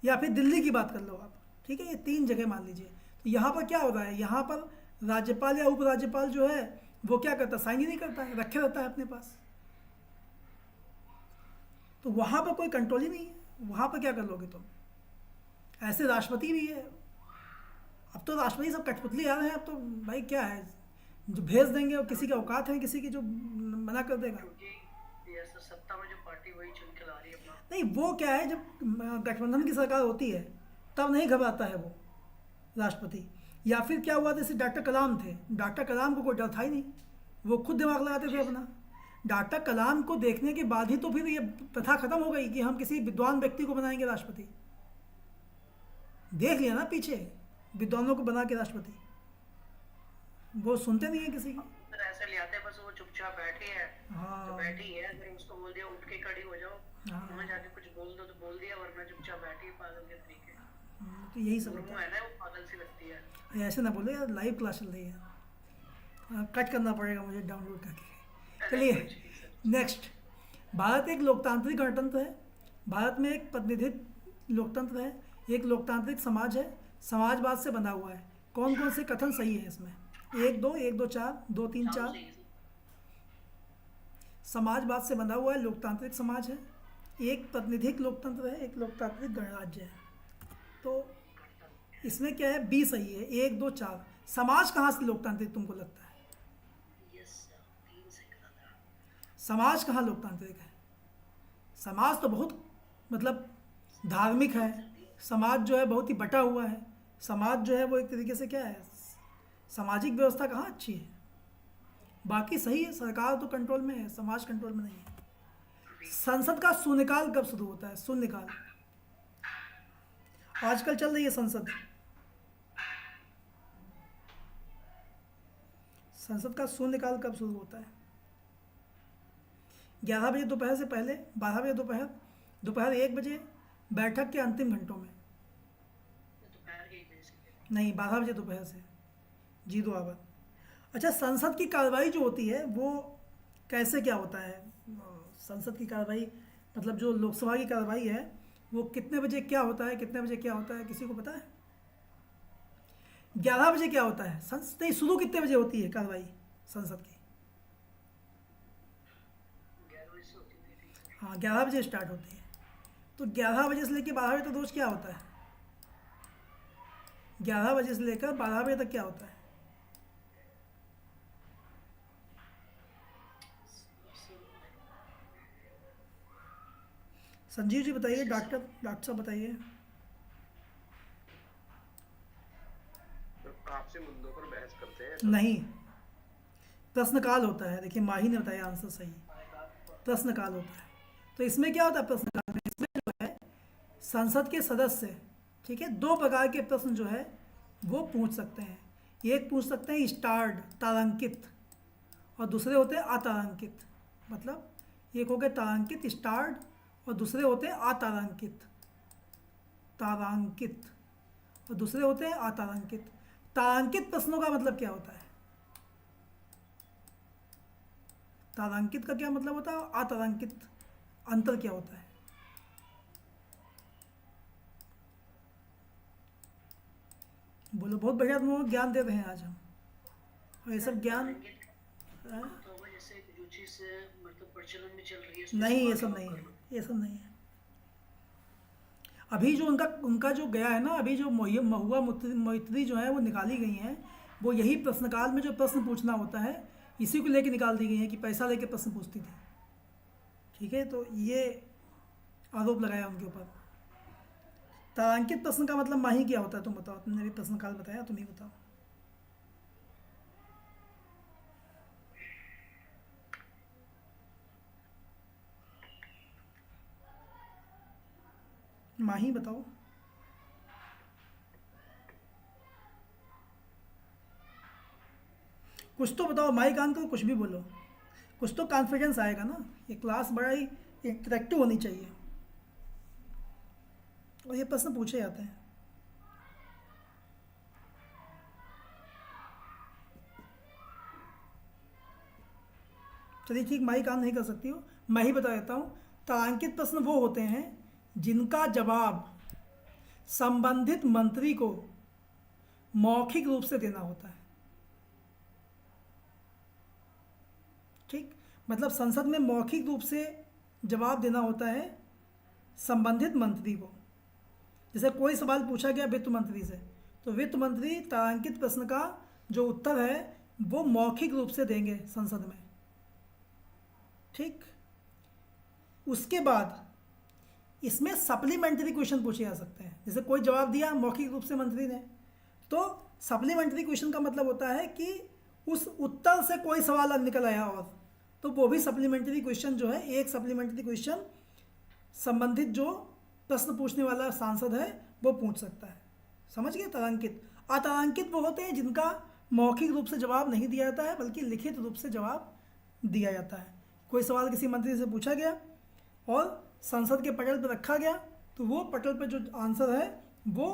या फिर दिल्ली की बात कर लो आप, ठीक है, ये 3 जगह मान लीजिए। तो यहाँ पर क्या हो रहा है? यहाँ पर राज्यपाल या उपराज्यपाल जो है वो क्या करता है? साइन ही नहीं करता है, रखे रहता है अपने पास। तो वहाँ पर कोई कंट्रोल ही नहीं है, वहाँ पर क्या कर लोगे तुम? ऐसे राष्ट्रपति भी है, अब तो राष्ट्रपति सब कठपुतली आ रहे हैं। अब तो भाई क्या है, जो भेज देंगे और किसी की औकात है किसी की जो मना कर देगा? क्योंकि ये सत्ता में जो पार्टी वही चुन के ला रही है अपना। नहीं, वो क्या है, जब गठबंधन की सरकार होती है तब नहीं घबराता है वो राष्ट्रपति। या फिर क्या हुआ, जैसे डॉक्टर कलाम थे, डॉक्टर कलाम को कोई डर था ही नहीं, वो खुद दिमाग लगाते थे अपना। डॉक्टर कलाम को देखने के बाद ही तो फिर ये प्रथा खत्म हो गई कि हम किसी विद्वान व्यक्ति को बनाएंगे राष्ट्रपति। देख लिया ना पीछे, विद्वानों को बना के राष्ट्रपति, वो सुनते नहीं है किसी की। फिर ऐसे ले आते हैं, बस वो चुपचाप बैठी है, हाँ। तो बैठी है, अगर उसको बोल दिया उठ के खड़ी हो जाओ, हाँ। तुम्हें जाके कुछ बोल दो तो बोल दिया, वरना चुपचाप बैठी है पागल के तरीके। तो यही सब गुरु होता है ना, वो पागल सी लगती है। है। ऐसे ना बोले यार, लाइव क्लास चल रही है, कट करना पड़ेगा मुझे डाउनलोड करके। चलिए नेक्स्ट। भारत एक लोकतांत्रिक गणतंत्र है। भारत में एक प्रतिनिधित्व लोकतंत्र है, एक लोकतांत्रिक समाज है, समाजवाद से बंधा हुआ है। कौन कौन से कथन सही है इसमें? 1 2 1 2 4 2 3 4। समाजवाद से बंधा हुआ है, लोकतांत्रिक समाज है, एक प्रतिनिधिक लोकतंत्र है, एक लोकतांत्रिक गणराज्य है। तो इसमें क्या है? बी सही है, 1 2 4। समाज कहाँ से लोकतांत्रिक तुमको लगता है? समाज कहाँ लोकतांत्रिक है? समाज तो बहुत मतलब धार्मिक है, समाज जो है बहुत ही बटा हुआ है, समाज जो है वो एक तरीके से क्या है, सामाजिक व्यवस्था कहाँ अच्छी है। बाकी सही है, सरकार तो कंट्रोल में है, समाज कंट्रोल में नहीं है। संसद का शून्यकाल कब शुरू होता है? शून्यकाल आजकल चल रही है संसद, संसद का शून्यकाल कब शुरू होता है? 11 बजे दोपहर से पहले, 12 बजे दोपहर, दोपहर 1 बजे, बैठक के अंतिम घंटों में। नहीं, 12 बजे दोपहर से, 0 आवर। अच्छा, संसद की कार्रवाई जो होती है वो कैसे क्या होता है? संसद की कार्रवाई मतलब जो लोकसभा की कार्रवाई है वो कितने बजे क्या होता है, कितने बजे क्या होता है, किसी को पता है? 11 बजे क्या होता है? संसद नहीं, शुरू कितने बजे होती है कार्रवाई संसद की? हाँ, 11 बजे स्टार्ट होती है। तो 11 बजे से लेकर 12 बजे तक रोज क्या होता है? 11 बजे से लेकर 12 बजे तक क्या होता है? संजीव जी बताइए, डॉक्टर साहब बताइए। आपसे मुद्दों पर बहस करते हैं। नहीं, प्रश्नकाल होता है। देखिए माही ने बताया आंसर सही, प्रश्नकाल होता है। तो इसमें क्या होता है प्रश्नकाल में? इसमें जो है संसद के सदस्य, ठीक है, 2 प्रकार के प्रश्न जो है वो पूछ सकते हैं। एक पूछ सकते हैं स्टार्ड, तारांकित, और दूसरे होते हैं अतारांकित। मतलब एक हो गए तारांकित स्टार्ड और दूसरे होते हैं अतारांकित तारांकित, और दूसरे होते हैं अतारांकित। तारांकित प्रश्नों का मतलब क्या होता है? तारांकित का क्या मतलब होता है? अतारांकित अंतर क्या होता है? बोलो, बहुत बढ़िया तुम ज्ञान दे रहे हैं आज हम। और ये सब ज्ञान हाँ? तो वो जैसे जो चीज़ मतलब प्रचलन में चल रही है उसको नहीं, ये इस्तेमाल सब नहीं कर है, लो। ये सब नहीं है। अभी जो उनका उनका जो गया है ना, अभी जो महुआ मैत्री जो है वो निकाली गई हैं, वो यही प्रश्नकाल में जो प्रश्न पूछना होता है इसी को लेके निकाल दी गई हैं कि पैसा लेके प्रश्न पूछती थी। ठीक है, तो ये आरोप लगाया उनके ऊपर। तारांकित प्रश्न का मतलब माही क्या होता है तुम बताओ, तुमने भी प्रश्नकाल बताया, तुम ही बताओ। माही बताओ। कुछ तो बताओ, माही कान को कुछ भी बोलो, कुछ तो कॉन्फिडेंस आएगा ना। ये क्लास बड़ा ही इंटरेक्टिव होनी चाहिए और ये प्रश्न पूछे जाते हैं। चलिए ठीक, माही काम नहीं कर सकती हो, मैं ही बता देता हूँ। तारांकित प्रश्न वो होते हैं जिनका जवाब संबंधित मंत्री को मौखिक रूप से देना होता है। ठीक, मतलब संसद में मौखिक रूप से जवाब देना होता है संबंधित मंत्री को। जैसे कोई सवाल पूछा गया वित्त मंत्री से, तो वित्त मंत्री तारांकित प्रश्न का जो उत्तर है वो मौखिक रूप से देंगे संसद में। ठीक, उसके बाद इसमें सप्लीमेंट्री क्वेश्चन पूछे जा सकते हैं। जैसे कोई जवाब दिया मौखिक रूप से मंत्री ने, तो सप्लीमेंट्री क्वेश्चन का मतलब होता है कि उस उत्तर से कोई सवाल निकल आया और, तो वो भी सप्लीमेंट्री क्वेश्चन जो है, एक सप्लीमेंट्री क्वेश्चन संबंधित जो प्रश्न पूछने वाला सांसद है वो पूछ सकता है। समझ गए? तारांकित। अतारांकित वो होते हैं जिनका मौखिक रूप से जवाब नहीं दिया जाता है बल्कि लिखित रूप से जवाब दिया जाता है। कोई सवाल किसी मंत्री से पूछा गया और संसद के पटल पर रखा गया, तो वो पटल पर जो आंसर है वो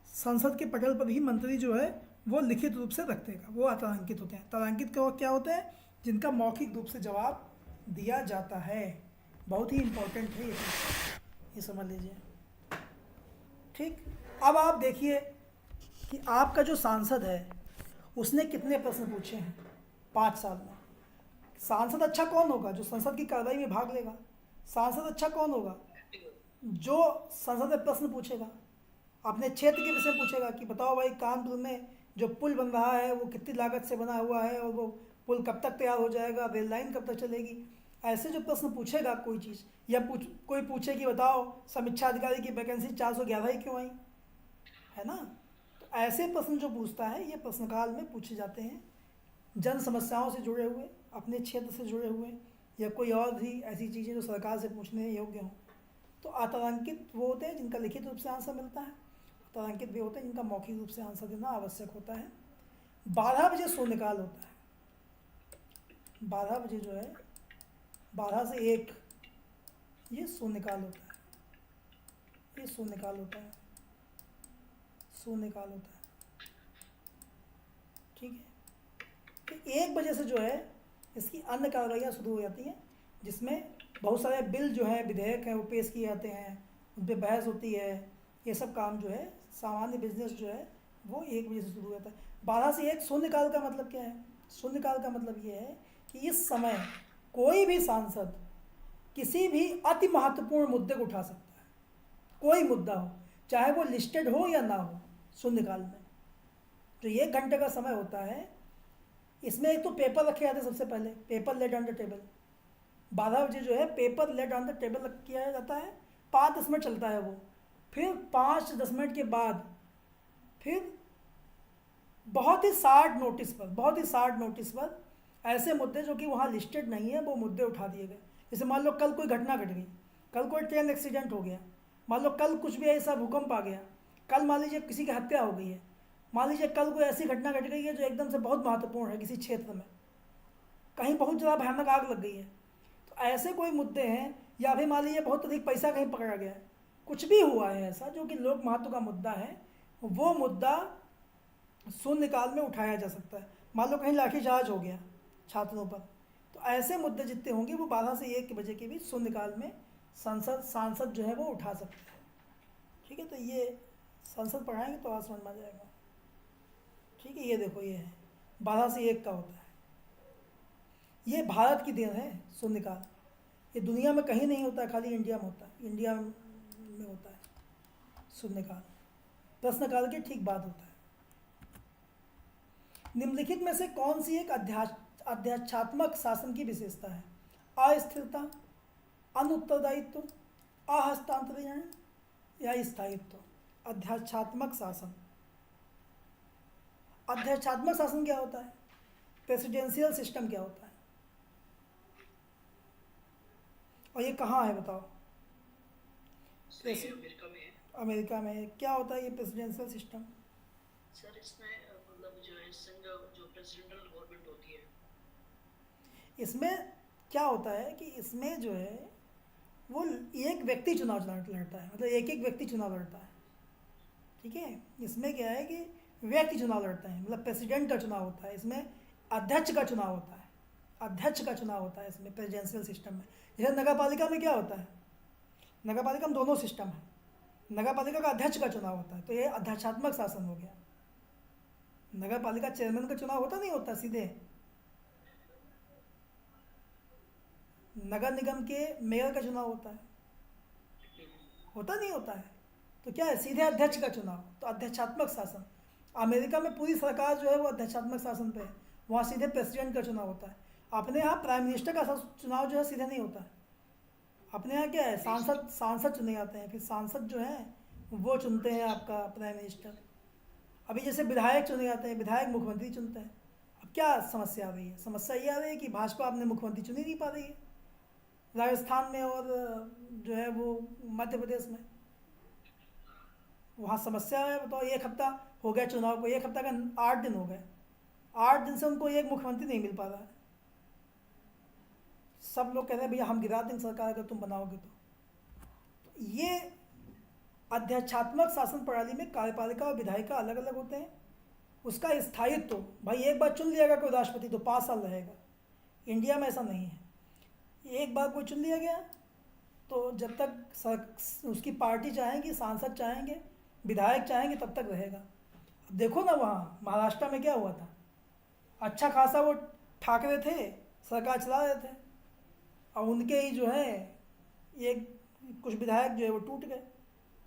संसद के पटल पर ही मंत्री जो है वो लिखित रूप से रख देगा, वो अतारांकित होते हैं। तारांकित क्या होते हैं? जिनका मौखिक रूप से जवाब दिया जाता है। बहुत ही इंपॉर्टेंट है ये समझ लीजिए। ठीक, अब आप देखिए कि आपका जो सांसद है उसने कितने प्रश्न पूछे हैं 5 साल में। सांसद अच्छा कौन होगा? जो संसद की कार्रवाई में भाग लेगा। सांसद अच्छा कौन होगा? जो संसद में प्रश्न पूछेगा, अपने क्षेत्र के विषय पूछेगा कि बताओ भाई कानपुर में जो पुल बन रहा है वो कितनी लागत से बना हुआ है और वो पुल कब तक तैयार हो जाएगा, रेल लाइन कब तक चलेगी। ऐसे जो प्रश्न पूछेगा कोई चीज़, या कोई पूछे कि बताओ समीक्षा अधिकारी की वैकेंसी 411 ही क्यों आई, है ना। तो ऐसे प्रश्न जो पूछता है ये प्रश्नकाल में पूछे जाते हैं, जन समस्याओं से जुड़े हुए, अपने क्षेत्र से जुड़े हुए, या कोई और भी ऐसी चीज़ें जो सरकार से पूछने योग्य हों। तो अतारांकित वो होते हैं जिनका लिखित रूप से आंसर मिलता है, तारांकित भी होते हैं जिनका मौखिक रूप से आंसर देना आवश्यक होता है। 12 बजे शून्यकाल होता है। 12 बजे जो है 12 से 1 ये शून्यकाल होता है, ये शून्यकाल होता है, शून्यकाल होता है। ठीक है, तो 1 बजे से जो है इसकी अन्य कार्रवाइयाँ शुरू हो जाती हैं, जिसमें बहुत सारे बिल जो हैं, विधेयक हैं, वो पेश किए जाते हैं, उन पर बहस होती है। ये सब काम जो है सामान्य बिजनेस जो है वो 1 बजे से शुरू हो जाता है। 12 से 1 शून्यकाल का मतलब क्या है? शून्यकाल का मतलब ये है कि इस समय कोई भी सांसद किसी भी अति महत्वपूर्ण मुद्दे को उठा सकता है। कोई मुद्दा हो, चाहे वो लिस्टेड हो या ना हो। शून्यकाल में जो 1 घंटे का समय होता है, इसमें एक तो पेपर रखे जाते हैं। सबसे पहले paper laid on the table. 12 बजे जो है paper laid on the table किया जाता है, 5-10 मिनट चलता है वो। फिर 5-10 मिनट के बाद फिर बहुत ही शार्ट नोटिस पर ऐसे मुद्दे जो कि वहाँ लिस्टेड नहीं है वो मुद्दे उठा दिए गए। जैसे मान लो कल कोई घटना घट गई, कल कोई ट्रेन एक्सीडेंट हो गया, मान लो कल कुछ भी ऐसा भूकंप आ गया, कल मान लीजिए किसी की हत्या हो गई है, मान लीजिए कल कोई ऐसी घटना घट गई है जो एकदम से बहुत महत्वपूर्ण है किसी क्षेत्र में, कहीं बहुत ज़्यादा भयानक आग लग गई है, तो ऐसे कोई मुद्दे हैं। या फिर मान लीजिए बहुत अधिक पैसा कहीं पकड़ा गया है, कुछ भी हुआ है ऐसा जो कि लोक महत्व का मुद्दा है, वो मुद्दा शून्यकाल में उठाया जा सकता है। मान लो कहीं लाठीचार्ज हो गया छात्रों पर, तो ऐसे मुद्दे जितने होंगे वो 12 से 1 बजे के बीच शून्यकाल में सांसद जो है वो उठा सकते हैं। ठीक है, तो ये संसद पढ़ाएंगे तो आज समझ में आ जाएगा। ठीक है, ये देखो ये है 12 से 1 का होता है। ये भारत की देन है शून्यकाल। ये दुनिया में कहीं नहीं होता है, खाली इंडिया में होता है। इंडिया में होता है शून्यकाल। प्रश्नकाल के ठीक बाद होता है। निम्नलिखित में से कौन सी एक अध्यात्मात्मक शासन की विशेषता है? अस्थिरता, अनुत्तरदायित्व, अहस्तांतरण या स्थायित्व। अध्यात्मात्मक शासन। अध्यात्मात्मक शासन क्या होता है? प्रेसिडेंशियल सिस्टम क्या होता है? और ये कहाँ है बताओ? अमेरिका में है। अमेरिका में। क्या होता है ये प्रेसिडेंशियल सिस्टम? सर इसमें मतलब जो है संघ जो प्रेसिडेंशियल गवर्नमेंट होती है, इसमें क्या होता है कि इसमें जो है वो एक व्यक्ति चुनाव लड़ता है, मतलब एक एक व्यक्ति चुनाव लड़ता है। ठीक है, इसमें क्या है कि व्यक्ति चुनाव लड़ते हैं, मतलब प्रेसिडेंट का चुनाव होता है। इसमें अध्यक्ष का चुनाव होता है, अध्यक्ष का चुनाव होता है इसमें प्रेसिडेंशियल सिस्टम में। जैसे नगरपालिका में क्या होता है? नगरपालिका में दोनों सिस्टम है। नगरपालिका का अध्यक्ष का चुनाव होता है, तो ये अध्यक्षात्मक शासन हो गया। नगरपालिका चेयरमैन का चुनाव होता नहीं होता सीधे? नगर निगम के मेयर का चुनाव होता है, होता नहीं होता है? तो क्या है? सीधे अध्यक्ष का चुनाव, तो अध्यक्षात्मक शासन। अमेरिका में पूरी सरकार जो है वो अध्यक्षात्मक शासन पे है, वहाँ सीधे प्रेसिडेंट का चुनाव होता है। अपने यहाँ प्राइम मिनिस्टर का चुनाव जो है सीधे नहीं होता है। अपने यहाँ क्या है? सांसद चुने जाते हैं, फिर सांसद जो है वो चुनते हैं आपका प्राइम मिनिस्टर। अभी जैसे विधायक चुने जाते हैं, विधायक मुख्यमंत्री चुनते हैं। अब क्या समस्या आ रही है? समस्या ये आ रही है कि भाजपा अपने मुख्यमंत्री चुन ही नहीं पा रही है राजस्थान में और जो है वो मध्य प्रदेश में। वहाँ समस्या है। बताओ, 1 हफ्ता हो गया चुनाव को, 1 हफ्ता का 8 दिन हो गए, 8 दिन से उनको एक मुख्यमंत्री नहीं मिल पा रहा है। सब लोग कह रहे हैं भैया हम गिरा देंगे सरकार अगर तुम बनाओगे तो। ये अध्यक्षात्मक शासन प्रणाली में कार्यपालिका और विधायिका अलग अलग होते हैं। उसका स्थायित्व तो भाई एक बार चुन लिया गया कोई राष्ट्रपति तो 5 साल रहेगा। इंडिया में ऐसा नहीं है। एक बार कोई चुन लिया गया तो जब तक उसकी पार्टी चाहेगी, सांसद चाहेंगे, विधायक चाहेंगे, तब तक रहेगा। अब देखो ना वहाँ महाराष्ट्र में क्या हुआ था, अच्छा खासा वो ठाकरे थे, सरकार चला रहे थे, और उनके ही जो है एक कुछ विधायक जो है वो टूट गए,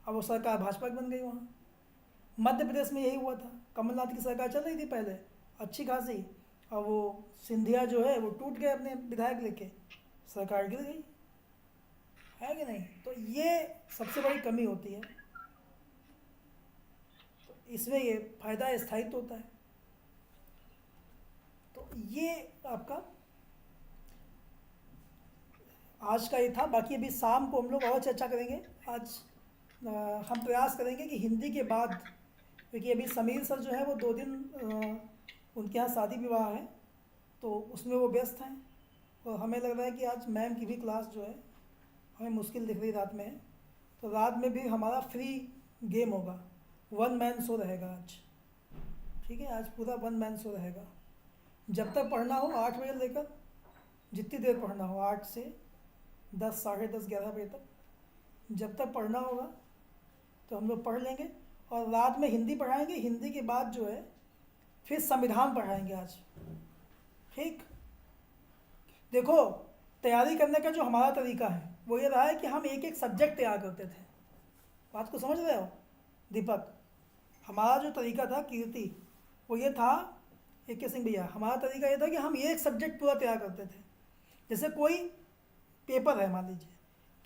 अब वो सरकार भाजपा की बन गई। वहाँ मध्य प्रदेश में यही हुआ था, कमलनाथ की सरकार चल रही थी पहले अच्छी खासी, और वो सिंधिया जो है वो टूट गए अपने विधायक लेके, सरकार गिर गई, है कि नहीं? तो ये सबसे बड़ी कमी होती है। तो इसमें ये फायदा स्थायित्व होता है। तो ये आपका आज का ये था। बाकी अभी शाम को हम लोग और चर्चा करेंगे। आज हम प्रयास करेंगे कि हिंदी के बाद, क्योंकि अभी समीर सर जो है वो 2 दिन उनके यहाँ शादी विवाह है तो उसमें वो व्यस्त हैं, और हमें लग रहा है कि आज मैम की भी क्लास जो है हमें मुश्किल दिख रही रात में है। तो रात में भी हमारा फ्री गेम होगा, 1 मैन शो रहेगा आज। ठीक है, आज पूरा 1 मैन शो रहेगा। जब तक पढ़ना हो 8 बजे लेकर जितनी देर पढ़ना हो, 8 से 10, साढ़े 10, 11 बजे तक जब तक पढ़ना होगा तो हम लोग पढ़ लेंगे। और रात में हिंदी पढ़ाएंगे। हिंदी के बाद जो है फिर संविधान पढ़ाएंगे आज। ठीक, देखो तैयारी करने का जो हमारा तरीका है वो ये रहा है कि हम एक एक सब्जेक्ट तैयार करते थे। बात को समझ रहे हो दीपक? हमारा जो तरीका था कीर्ति, वो ये था, AK सिंह भैया, हमारा तरीका ये था कि हम एक सब्जेक्ट पूरा तैयार करते थे। जैसे कोई पेपर है मान लीजिए,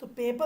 तो पेपर